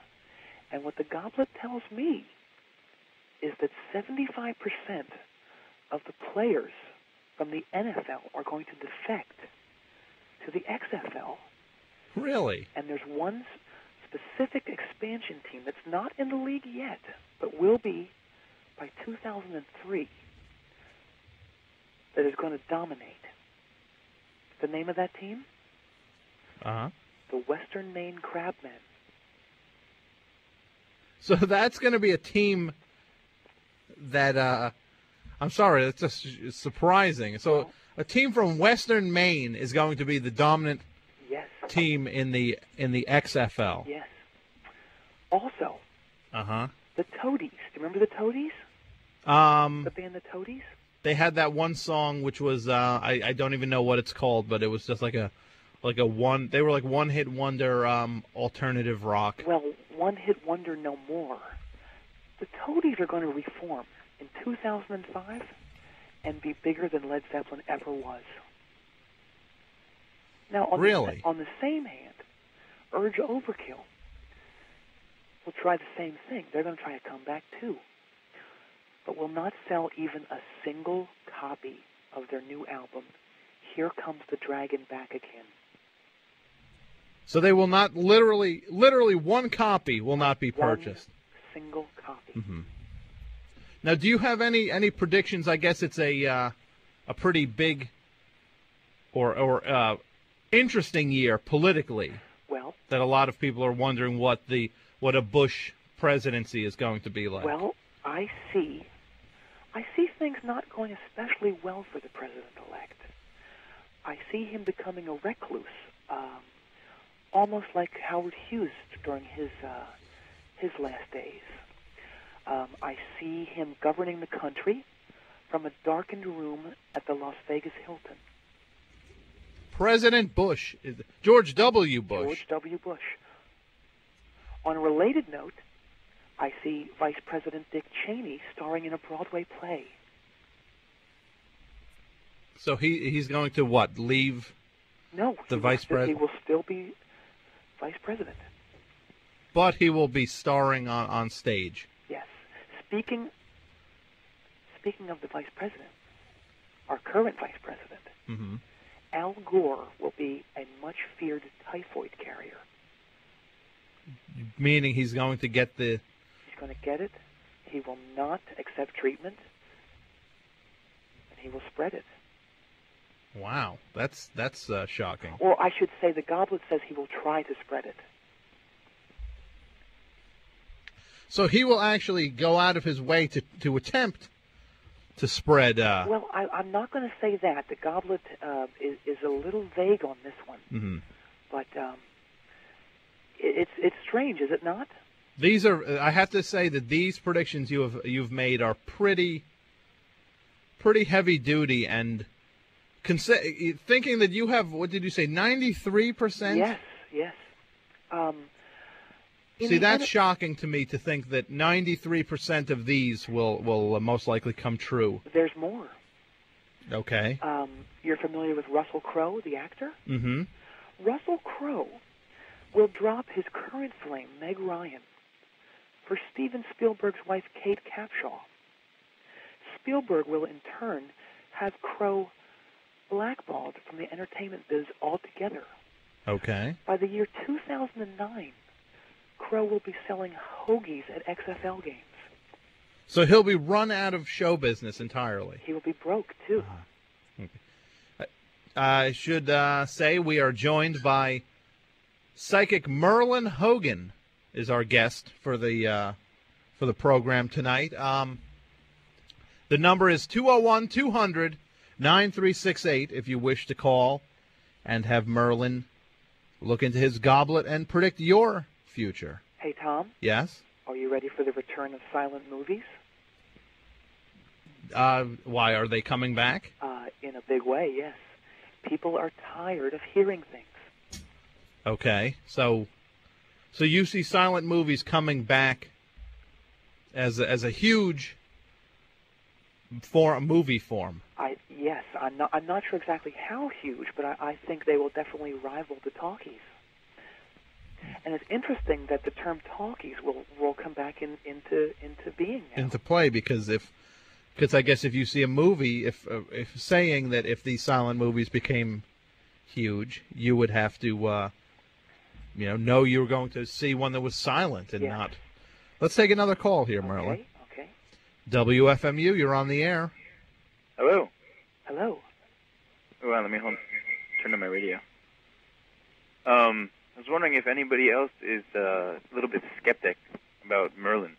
And what the goblet tells me is that 75% of the players from the NFL are going to defect to the XFL. Really? And there's one specific expansion team that's not in the league yet, but will be by 2003, that is going to dominate. The name of that team? Uh-huh. The Western Maine Crabmen. So that's going to be a team that, I'm sorry, that's just surprising. So a team from Western Maine is going to be the dominant team in the XFL. Yes. Also, the Toadies. Do you remember the Toadies? The band the Toadies? They had that one song which was I don't even know what it's called, but it was just like a one. They were like one-hit wonder alternative rock. Well, one-hit wonder no more. The Toadies are going to reform in 2005 and be bigger than Led Zeppelin ever was. Now, on the same hand, Urge Overkill will try the same thing. They're going to try a comeback too, but will not sell even a single copy of their new album, Here Comes the Dragon Back Again. So they will not literally one copy will not be purchased. One single copy. Mm-hmm. Now, do you have any predictions? I guess it's a pretty big or interesting year politically. Well, that a lot of people are wondering what a Bush presidency is going to be like. Well, I see things not going especially well for the president-elect. I see him becoming a recluse, almost like Howard Hughes during his last days. I see him governing the country from a darkened room at the Las Vegas Hilton. President Bush, George W. Bush. George W. Bush. On a related note, I see Vice President Dick Cheney starring in a Broadway play. So he's going to what? Leave? No, the vice president. He will still be vice president. But he will be starring on stage. Yes. Speaking of the vice president, our current vice president, Al Gore will be a much feared typhoid carrier. Meaning he's going to get the... He's going to get it. He will not accept treatment. And he will spread it. Wow. That's shocking. Or I should say the goblet says he will try to spread it. So he will actually go out of his way to attempt to spread... Well, I'm not going to say that. The goblet is a little vague on this one. Mm-hmm. But it's strange, is it not? These are. I have to say that these predictions you've made are pretty heavy duty, and thinking that you have, what did you say, 93%? Yes. See, that's shocking to me to think that 93% of these will most likely come true. There's more. Okay. You're familiar with Russell Crowe, the actor? Mm-hmm. Russell Crowe will drop his current flame, Meg Ryan, for Steven Spielberg's wife, Kate Capshaw. Spielberg will, in turn, have Crowe blackballed from the entertainment biz altogether. Okay. By the year 2009, Crowe will be selling hoagies at XFL games. So he'll be run out of show business entirely. He will be broke, too. Okay. I should say we are joined by psychic Myrlyn Hogan is our guest for the program tonight. The number is 201-200-9368 if you wish to call and have Myrlyn look into his goblet and predict your future. Hey, Tom? Yes? Are you ready for the return of silent movies? Why, are they coming back? In a big way, yes. People are tired of hearing things. Okay, so you see silent movies coming back as a huge movie form. Yes, I'm not sure exactly how huge, but I think they will definitely rival the talkies. And it's interesting that the term talkies will come back into being now. Into play, because I guess if you see a movie, if saying that if these silent movies became huge, you would have to know you were going to see one that was silent and not. Let's take another call here, Myrlyn. Okay. WFMU, you're on the air. Hello. Hello. Well, let me turn on my radio. I was wondering if anybody else is a little bit skeptic about Myrlyn.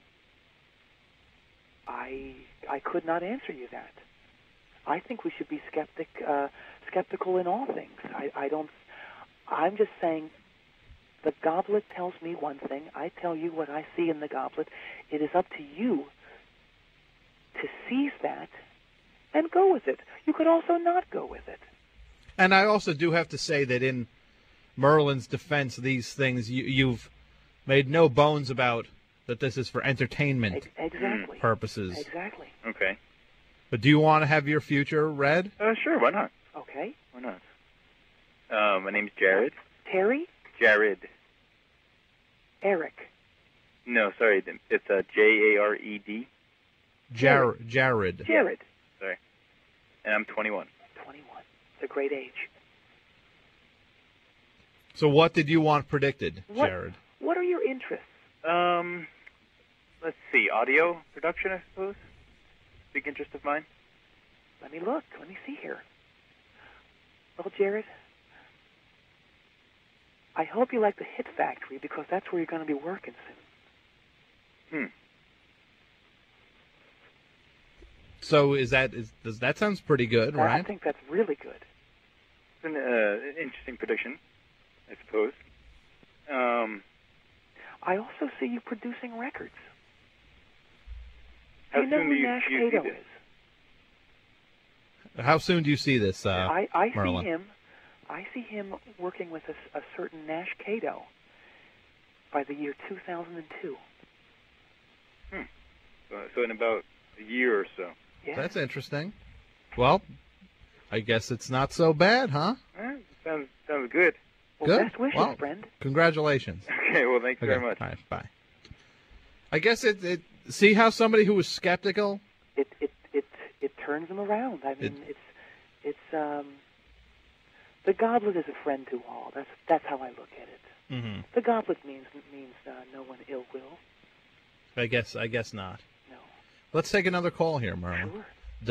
I could not answer you that. I think we should be skeptical in all things. I'm just saying the goblet tells me one thing. I tell you what I see in the goblet. It is up to you to seize that and go with it. You could also not go with it. And I also do have to say that in Myrlyn's defense, these things, you've made no bones about that this is for entertainment purposes. Exactly. Okay. But do you want to have your future read? Sure, why not? Okay. Why not? My name's Jared. Terry? Jared. Eric. No, sorry, it's Jared. Jared. Jared. Sorry. And I'm 21. 21. It's a great age. So what did you want predicted, Jared? What are your interests? Let's see, audio production, I suppose. Big interest of mine. Let me look. Let me see here. Well, Jared, I hope you like the Hit Factory, because that's where you're going to be working soon. So that sounds pretty good, right? I think that's really good. It's an interesting prediction, I suppose. I also see you producing records. How you know soon who do you Nash see Cato this? is? How soon do you see this, Myrlyn? I see him working with a certain Nash Cato by the year 2002. So in about a year or so. Yeah. That's interesting. Well, I guess it's not so bad, huh? Sounds good. Well, good. Best wishes, well, friend. Congratulations. Okay, well, thanks very much. All right, bye. I guess it see how somebody who was skeptical, it turns him around. I mean, it's the goblet is a friend to all. That's how I look at it. Mm-hmm. The goblet means no one ill will. I guess not. No. Let's take another call here, Myrlyn. Sure.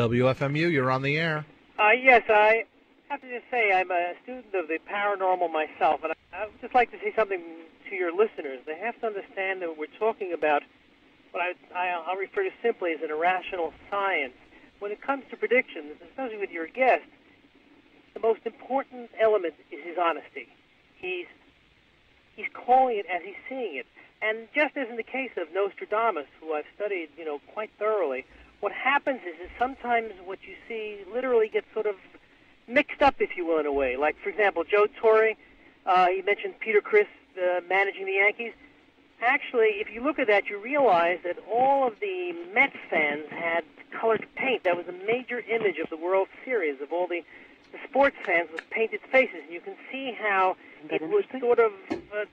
WFMU, you're on the air. Yes, I have to just say I'm a student of the paranormal myself, and I would just like to say something to your listeners. They have to understand that we're talking about what I'll refer to simply as an irrational science. When it comes to predictions, especially with your guest, the most important element is his honesty. He's calling it as he's seeing it. And just as in the case of Nostradamus, who I've studied, quite thoroughly, what happens is sometimes what you see literally gets sort of mixed up, if you will, in a way. Like, for example, Joe Torre, he mentioned Peter Criss managing the Yankees. Actually, if you look at that, you realize that all of the Mets fans had colored paint. That was a major image of the World Series, of all the sports fans with painted faces. And you can see how it would sort of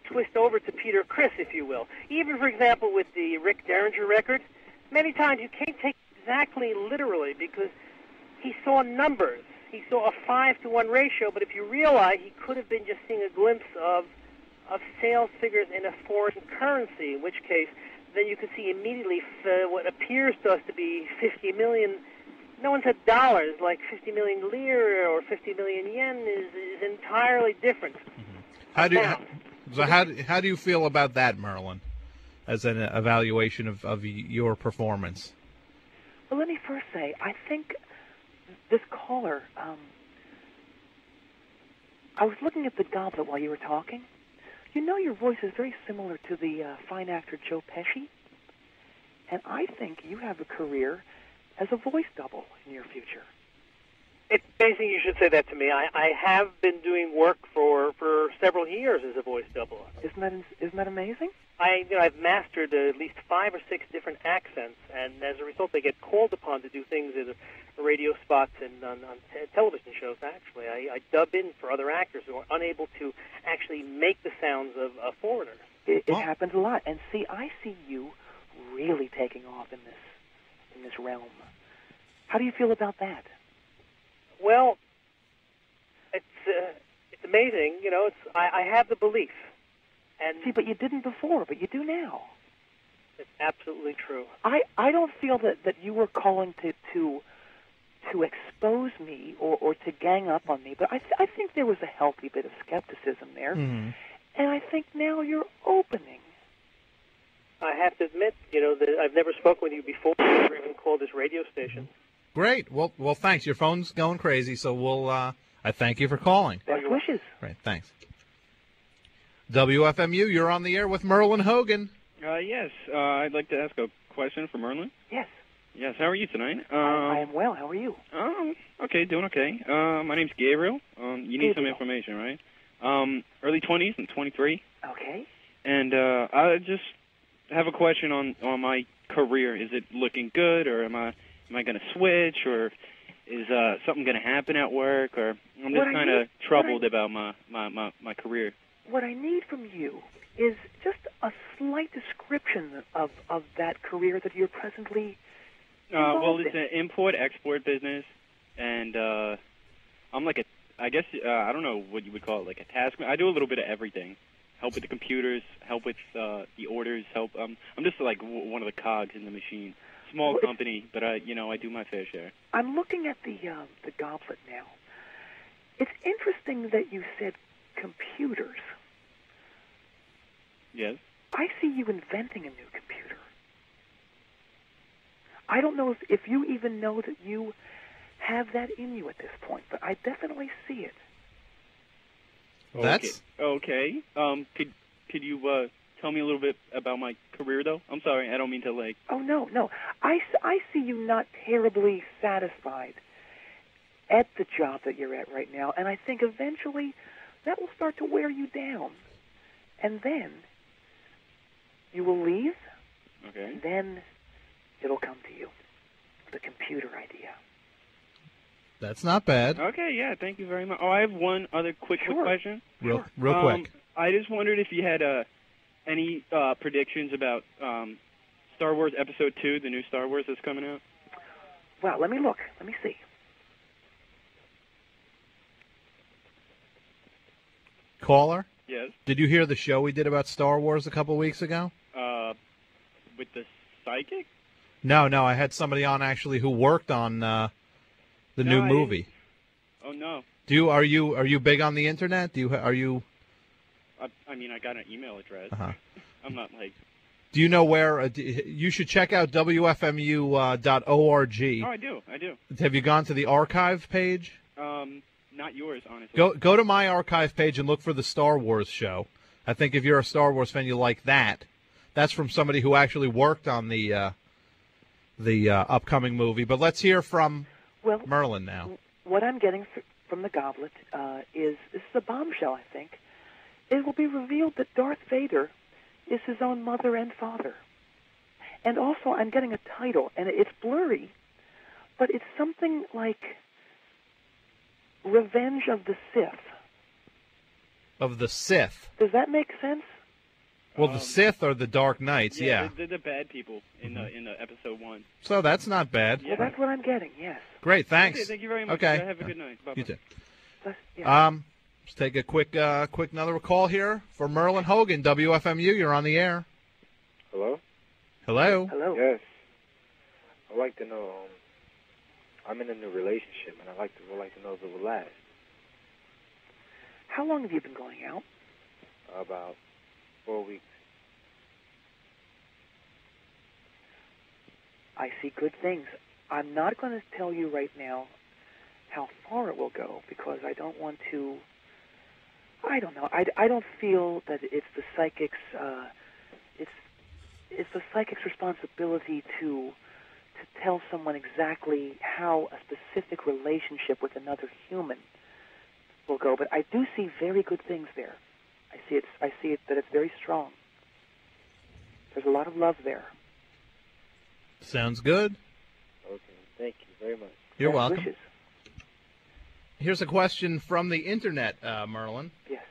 twist over to Peter Criss, if you will. Even, for example, with the Rick Derringer record, many times you can't take it exactly literally because he saw numbers. He saw a 5-to-1 ratio, but if you realize he could have been just seeing a glimpse of sales figures in a foreign currency, in which case then you can see immediately what appears to us to be 50 million. No one said dollars, like 50 million lira or 50 million yen is entirely different. Mm-hmm. How do you feel about that, Myrlyn, as an evaluation of your performance? Well, let me first say, I think this caller, I was looking at the goblet while you were talking. Your voice is very similar to the fine actor Joe Pesci, and I think you have a career as a voice double in your future. It's amazing you should say that to me. I have been doing work for several years as a voice double. Isn't that amazing? I've mastered at least 5 or 6 different accents, and as a result, I get called upon to do things in radio spots and on television shows. Actually, I dub in for other actors who are unable to actually make the sounds of foreigners. It happens a lot, and I see you really taking off in this realm. How do you feel about that? Well, it's amazing. I have the belief. And see, but you didn't before, but you do now. It's absolutely true. I don't feel that you were calling to expose me or to gang up on me, but I think there was a healthy bit of skepticism there, and I think now you're opening. I have to admit, that I've never spoken with you before, or even called this radio station. Great. Well, thanks. Your phone's going crazy, so I thank you for calling. Best wishes. Great, thanks. WFMU, you're on the air with Myrlyn Hogan. Yes, I'd like to ask a question for Myrlyn. Yes. Yes, how are you tonight? I am well. How are you? Okay, doing okay. My name's Gabriel. You need some information, right? Early 20s, I'm 23. Okay. And I just have a question on my career. Is it looking good, or am I going to switch, or is something going to happen at work, or I'm just kind of troubled about my career. What I need from you is just a slight description of that career that you're presently involved in. It's an import-export business, and I'm like I don't know what you would call it, like a task. I do a little bit of everything. Help with the computers, help with the orders, help. I'm just like one of the cogs in the machine. Small company, but I do my fair share. I'm looking at the goblet now. It's interesting that you said computers. Yes. I see you inventing a new computer. I don't know if you even know that you have that in you at this point, but I definitely see it. That's okay. Could you tell me a little bit about my career, though? I'm sorry, I don't mean to like. Oh no. I see you not terribly satisfied at the job that you're at right now, and I think eventually that will start to wear you down, and then you will leave. Okay. And then it'll come to you, the computer idea. That's not bad. Okay, yeah, thank you very much. Oh, I have one other quick question. Real quick. I just wondered if you had any predictions about Star Wars Episode 2, the new Star Wars that's coming out. Well, let me look. Let me see. Caller? Yes. Did you hear the show we did about Star Wars a couple weeks ago? With the psychic? No, I had somebody on actually who worked on the new movie. Oh no. Are you big on the internet? Are you? I mean, I got an email address. Uh-huh. I'm not like. Do you know where? You should check out WFMU.org. Oh, I do. Have you gone to the archive page? Not yours, honestly. Go to my archive page and look for the Star Wars show. I think if you're a Star Wars fan, you like that. That's from somebody who actually worked on the upcoming movie. But let's hear from Myrlyn now. What I'm getting from the Goblet is, this is a bombshell, I think. It will be revealed that Darth Vader is his own mother and father. And also, I'm getting a title, and it's blurry, but it's something like Revenge of the Sith. Of the Sith. Does that make sense? Well, the Sith are the Dark Knights, yeah. They're the bad people in episode 1. So that's not bad. Well, that's what I'm getting, yes. Great, thanks. Okay, thank you very much. Okay. Have a good night. Bye-bye. You too. Yeah. Let's take a quick another call here for Myrlyn Hogan, WFMU. You're on the air. Hello? Hello? Hello. Yes. I'd like to know, I'm in a new relationship, and I'd like to know if it will last. How long have you been going out? About 4 weeks. I see good things. I'm not going to tell you right now how far it will go because I don't want to. I don't know. I don't feel that it's the psychic's. It's the psychic's responsibility to tell someone exactly how a specific relationship with another human will go. But I do see very good things there. I see it that it's very strong. There's a lot of love there. Sounds good. Okay, thank you very much. You're welcome. Wishes. Here's a question from the internet, Myrlyn. Yes.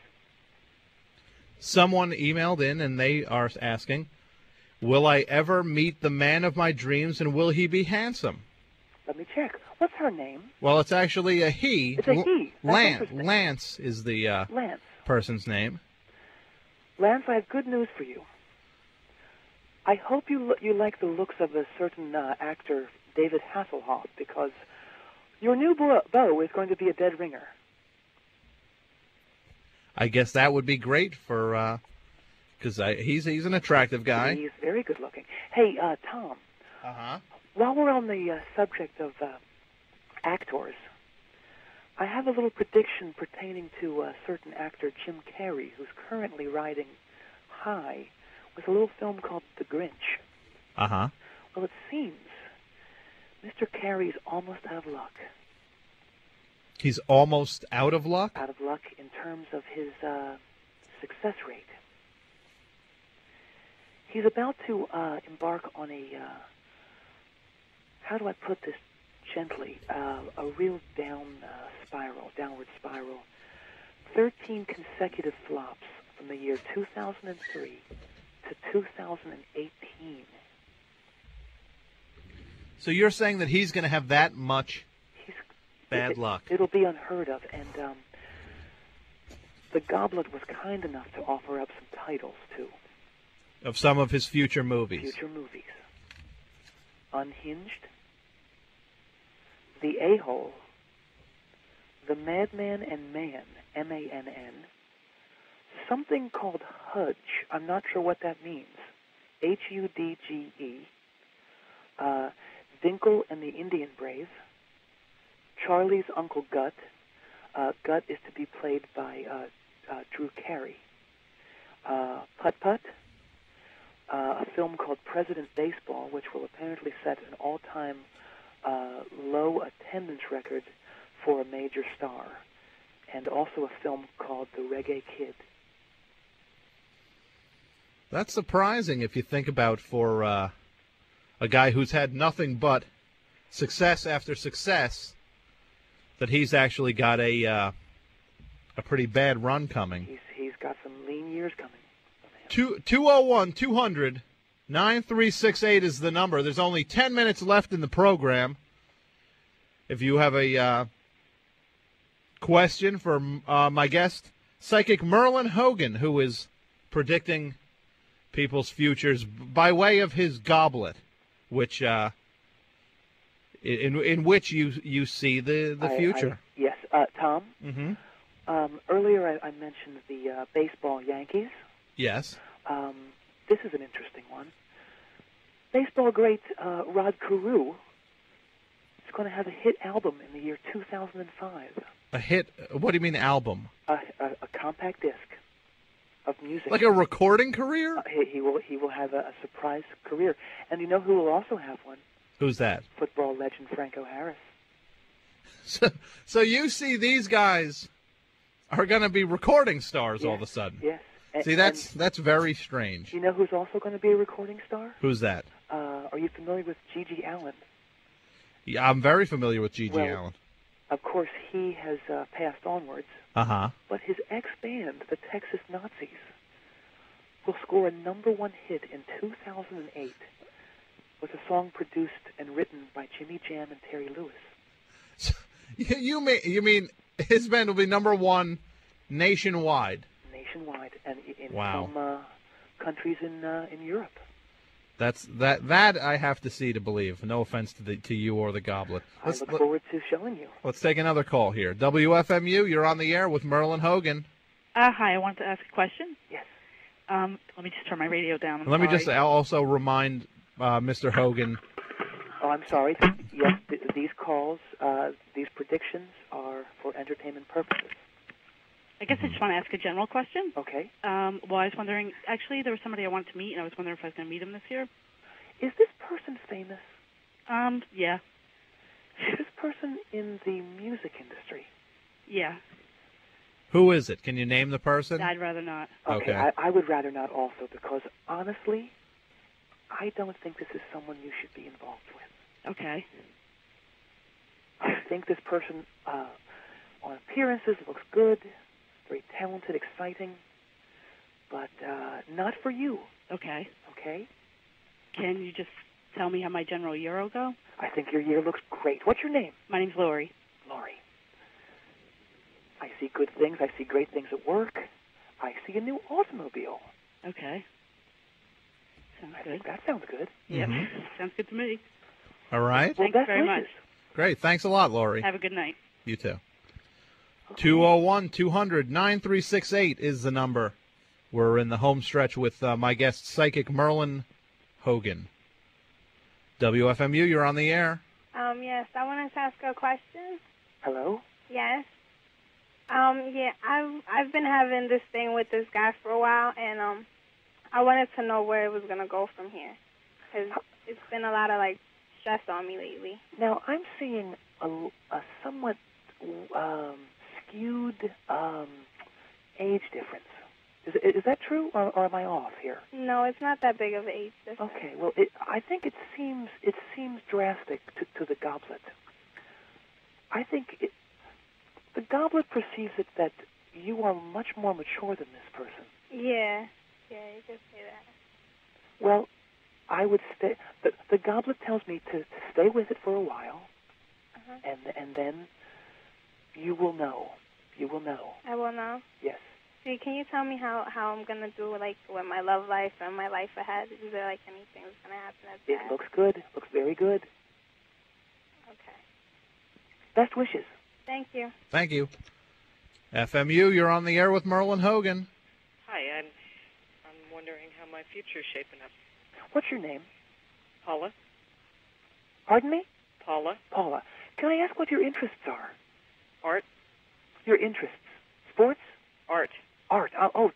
Someone emailed in, and they are asking, will I ever meet the man of my dreams, and will he be handsome? Let me check. What's her name? Well, it's actually a he. It's a he. That's Lance is the Lance. person's name. Lance, I have good news for you. I hope you like the looks of a certain actor, David Hasselhoff, because your new beau is going to be a dead ringer. I guess that would be great for, because he's an attractive guy. He's very good looking. Hey, Tom. Uh-huh. While we're on the subject of actors, I have a little prediction pertaining to a certain actor, Jim Carrey, who's currently riding high with a little film called The Grinch. Uh-huh. Well, it seems Mr. Carrey's almost out of luck. He's almost out of luck? Out of luck in terms of his success rate. He's about to embark on a, how do I put this gently, a real downward spiral. 13 consecutive flops from the year 2003 to 2018. So you're saying that he's going to have that much bad luck? It'll be unheard of, and the Goblet was kind enough to offer up some titles, too. Of some of his future movies? Future movies. Unhinged, The A-Hole, The Madman and Man, M-A-N-N, something called Hudge. I'm not sure what that means. H-U-D-G-E. Dinkle and the Indian Brave. Charlie's Uncle Gut. Gut is to be played by Drew Carey. Putt-Putt. A film called President Baseball, which will apparently set an all-time low attendance record for a major star. And also a film called The Reggae Kid. That's surprising if you think about for a guy who's had nothing but success after success, that he's actually got a pretty bad run coming. He's got some lean years coming. 201-200-9368 is the number. There's only 10 minutes left in the program. If you have a question for my guest, psychic Myrlyn Hogan, who is predicting people's futures by way of his goblet, which in which you see the future. Yes, Tom. Mm-hmm. Earlier I mentioned the baseball Yankees. Yes. This is an interesting one. Baseball great Rod Carew is going to have a hit album in the year 2005. A hit? What do you mean album? A compact disc music. Like a recording career? He will have a surprise career. And you know who will also have one? Who's that? Football legend Franco Harris. So you see these guys are going to be recording stars all of a sudden. Yes. See, that's very strange. You know who's also going to be a recording star? Who's that? Are you familiar with Gigi Allen? Yeah, I'm very familiar with Gigi Well, Allen. Of course, he has passed onwards. Uh-huh. But his ex-band, the Texas Nazis, will score a #1 hit in 2008 with a song produced and written by Jimmy Jam and Terry Lewis. You mean his band will be #1 nationwide? Nationwide, and in Wow. some countries in Europe. That I have to see to believe. No offense to you or the Goblet. I look forward to showing you. Let's take another call here. WFMU, you're on the air with Myrlyn Hogan. Hi, I wanted to ask a question. Yes. Let me just turn my radio down. Let me just also remind Mr. Hogan. Oh, I'm sorry. Yes, these calls, these predictions are for entertainment purposes. I guess I just want to ask a general question. Okay. Well, I was wondering, actually, there was somebody I wanted to meet, and I was wondering if I was going to meet him this year. Is this person famous? Yeah. Is this person in the music industry? Yeah. Who is it? Can you name the person? I'd rather not. Okay. I would rather not also, because honestly, I don't think this is someone you should be involved with. Okay. I think this person, on appearances, looks good, very talented, exciting, but not for you. Okay. Okay? Can you just tell me how my general year will go? I think your year looks great. What's your name? My name's Lori. Lori. I see good things. I see great things at work. I see a new automobile. Okay. Sounds I good. think that sounds good. Yep. Sounds good to me. All right. Well, Thanks best very wishes. much. Great. Thanks a lot, Lori. Have a good night. You too. 201-200-9368 is the number. We're in the home stretch with my guest, psychic Myrlyn Hogan. WFMU, you're on the air. Yes, I wanted to ask a question. Hello? Yes. Yeah, I've been having this thing with this guy for a while, and I wanted to know where it was going to go from here. Because it's been a lot of, stress on me lately. Now, I'm seeing a somewhat skewed age difference. Is that true, or am I off here? No, it's not that big of an age difference. Okay, well, I think it seems drastic to the Goblet. I think the Goblet perceives it that you are much more mature than this person. Yeah, you could say that. Well, I would stay. The Goblet tells me to stay with it for a while, and then you will know. You will know. I will know. Yes. See, can you tell me how I'm going to do, with my love life and my life ahead? Is there, anything that's going to happen that's bad? It looks good. It looks very good. Okay. Best wishes. Thank you. Thank you. FMU, you're on the air with Myrlyn Hogan. Hi, I'm wondering how my future's shaping up. What's your name? Paula? Pardon me? Paula? Paula. Can I ask what your interests are? Art? Your interests? Sports? Art. Art. I'm an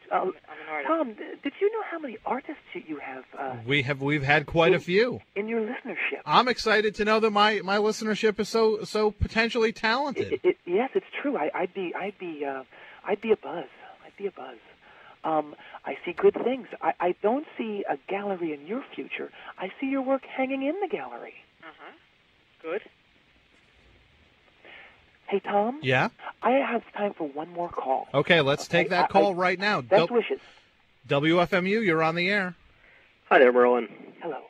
artist. Tom, did you know how many artists you have? We've had quite a few in your listenership. I'm excited to know that my listenership is so potentially talented. Yes, it's true. I'd be a buzz. I'd be a buzz. I see good things. I don't see a gallery in your future. I see your work hanging in the gallery. Good. Hey, Tom? Yeah? I have time for one more call. Okay, let's take that call right now. Best wishes. WFMU, you're on the air. Hi there, Myrlyn. Hello.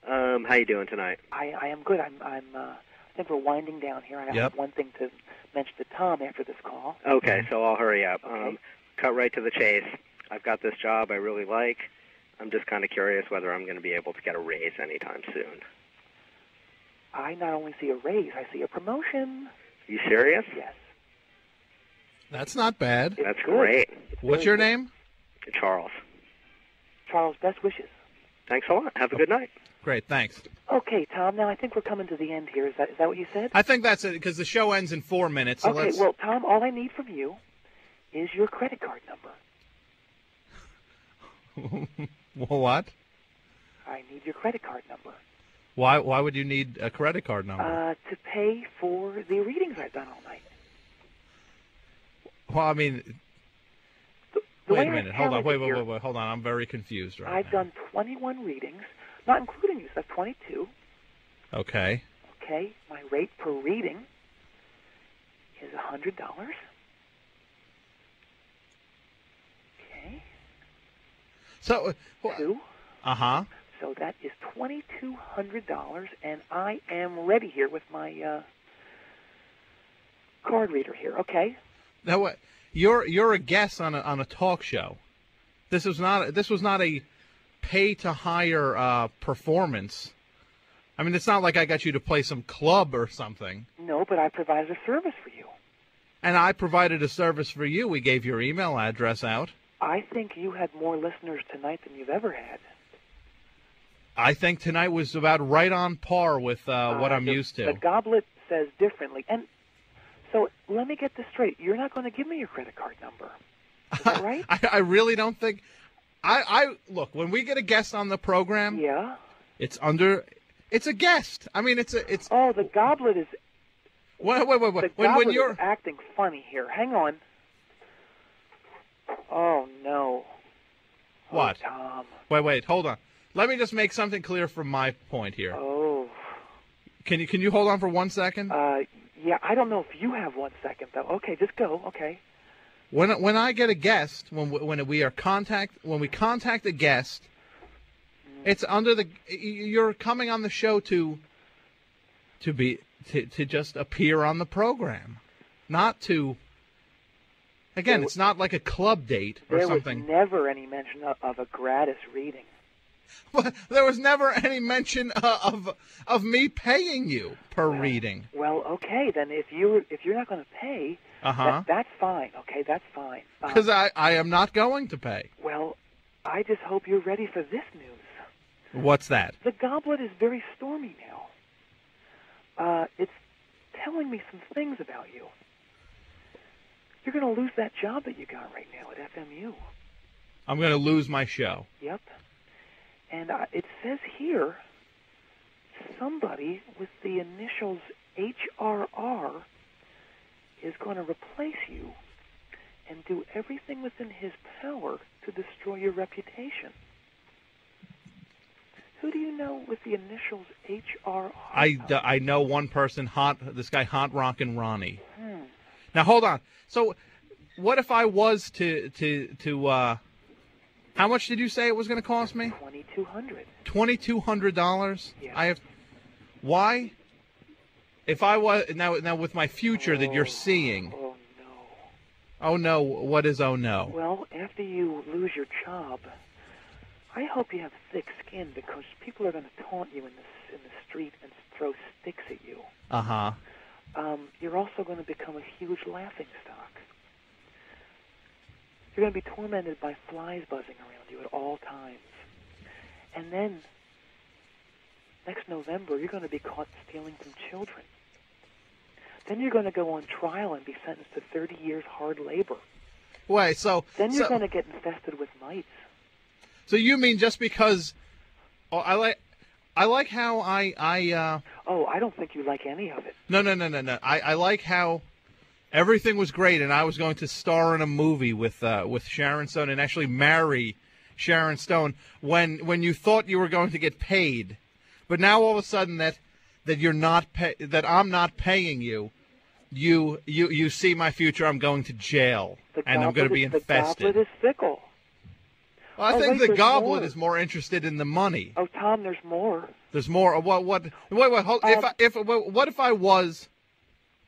How you doing tonight? I am good. I think we're winding down here. I have one thing to mention to Tom after this call. Okay, so I'll hurry up. Okay. Cut right to the chase. I've got this job I really like. I'm just kind of curious whether I'm going to be able to get a raise anytime soon. I not only see a raise, I see a promotion. You serious? Yes. That's not bad. That's great. What's your name? Charles. Charles, best wishes. Thanks a lot. Have a good night. Great, thanks. Okay, Tom, now I think we're coming to the end here. Is that what you said? I think that's it, because the show ends in 4 minutes. So okay, well, Tom, all I need from you is your credit card number. Well, what? I need your credit card number. Why would you need a credit card number? To pay for the readings I've done all night. Well, I mean, The wait way a I minute. Hold on. tallied Wait, here, hold on. I'm very confused right I've done 21 readings, not including you, so that's 22. now. Okay. Okay, my rate per reading is $100. Okay. So, Two. Uh-huh. So that is $2,200, and I am ready here with my card reader here. Okay. Now what? You're a guest on a talk show. This was not a pay to hire performance. I mean, it's not like I got you to play some club or something. No, but I provided a service for you. And I provided a service for you. We gave your email address out. I think you had more listeners tonight than you've ever had. I think tonight was about right on par with what I'm used to. The goblet says differently. And so let me get this straight. You're not going to give me your credit card number. Is that right? I really don't think... I look, when we get a guest on the program... Yeah? It's a guest. I mean, it's... Oh, the goblet is... Wait. The goblet is acting funny here. Hang on. Oh, no. What? Oh, Tom. Wait, hold on. Let me just make something clear from my point here. Oh. Can you hold on for 1 second? Yeah, I don't know if you have 1 second, though. Okay, just go. Okay. When I get a guest, when we contact a guest, it's under the... You're coming on the show to just appear on the program, not to... Again, it's not like a club date or something. There was never any mention of a gratis reading. But there was never any mention of me paying you per reading. Well, okay, then if you're not going to pay, that's fine. Okay, that's fine. Because I am not going to pay. Well, I just hope you're ready for this news. What's that? The goblet is very stormy now. It's telling me some things about you. You're going to lose that job that you got right now at FMU. I'm going to lose my show. Yep. And it says here, somebody with the initials HRR is going to replace you and do everything within his power to destroy your reputation. Who do you know with the initials HRR? I know one person, this guy Hot Rockin' Ronnie. Hmm. Now, hold on. So, what if I was to how much did you say it was going to cost me? $2,200. $2,200? Yeah. Why? If I was now with my future that you're seeing. Oh no. Oh no! What is oh no? Well, after you lose your job, I hope you have thick skin because people are going to taunt you in the street and throw sticks at you. You're also going to become a huge laughingstock. You're going to be tormented by flies buzzing around you at all times. And then, next November, you're going to be caught stealing from children. Then you're going to go on trial and be sentenced to 30 years hard labor. Wait, so... Then you're going to get infested with mites. So you mean just because... Oh, I like how I Oh, I don't think you like any of it. No. I like how everything was great, and I was going to star in a movie with Sharon Stone and actually marry Sharon Stone when you thought you were going to get paid, but now all of a sudden that you're not that I'm not paying you, you see my future. I'm going to jail, and I'm going to be infested. The goblet is fickle. Well, I think the goblet is more interested in the money. Oh, Tom, there's more. There's more. What? Wait. Hold, what if I was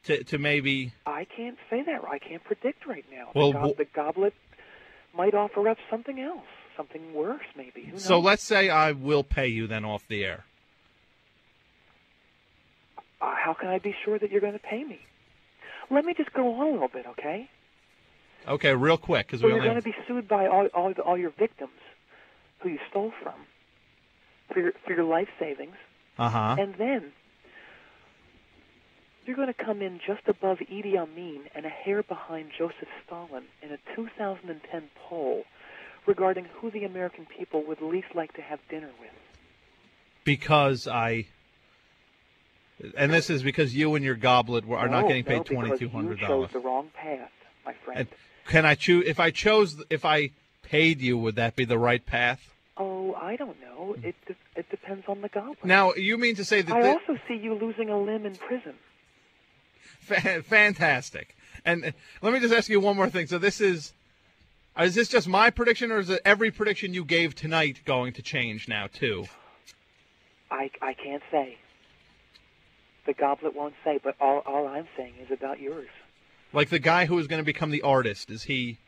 to maybe? I can't say that. I can't predict right now. Well, the goblet might offer up something else, something worse, maybe. Who knows? So let's say I will pay you then off the air. How can I be sure that you're going to pay me? Let me just go on a little bit, okay? Okay, real quick, because you're going to be sued by all your victims who you stole from for your life savings. And then you're going to come in just above Idi Amin and a hair behind Joseph Stalin in a 2010 poll regarding who the American people would least like to have dinner with. Because and this is because you and your goblet are not getting paid $2,200. You chose the wrong path, my friend. And can I choose? If I paid you, would that be the right path? Oh, I don't know. It depends on the goblet. Now, you mean to say that I also see you losing a limb in prison. Fantastic. And let me just ask you one more thing. So is this just my prediction, or is it every prediction you gave tonight going to change now, too? I can't say. The goblet won't say, but all I'm saying is about yours. Like the guy who is going to become the artist, is he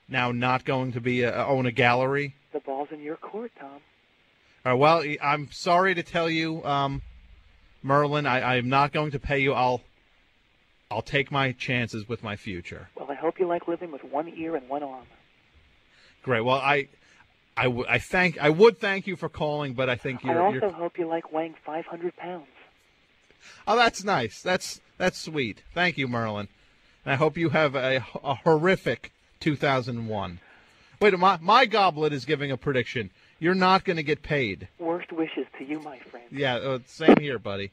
now not going to be own a gallery? The ball's in your court, Tom. All right, well, I'm sorry to tell you, Myrlyn, I'm not going to pay you. I'll take my chances with my future. Well, I hope you like living with one ear and one arm. Great. Well, I would thank you for calling, but I think I also hope you like weighing 500 pounds. Oh, that's nice. That's sweet. Thank you, Myrlyn. And I hope you have a horrific 2001. Wait, my goblet is giving a prediction. You're not going to get paid. Worst wishes to you, my friend. Yeah, same here, buddy.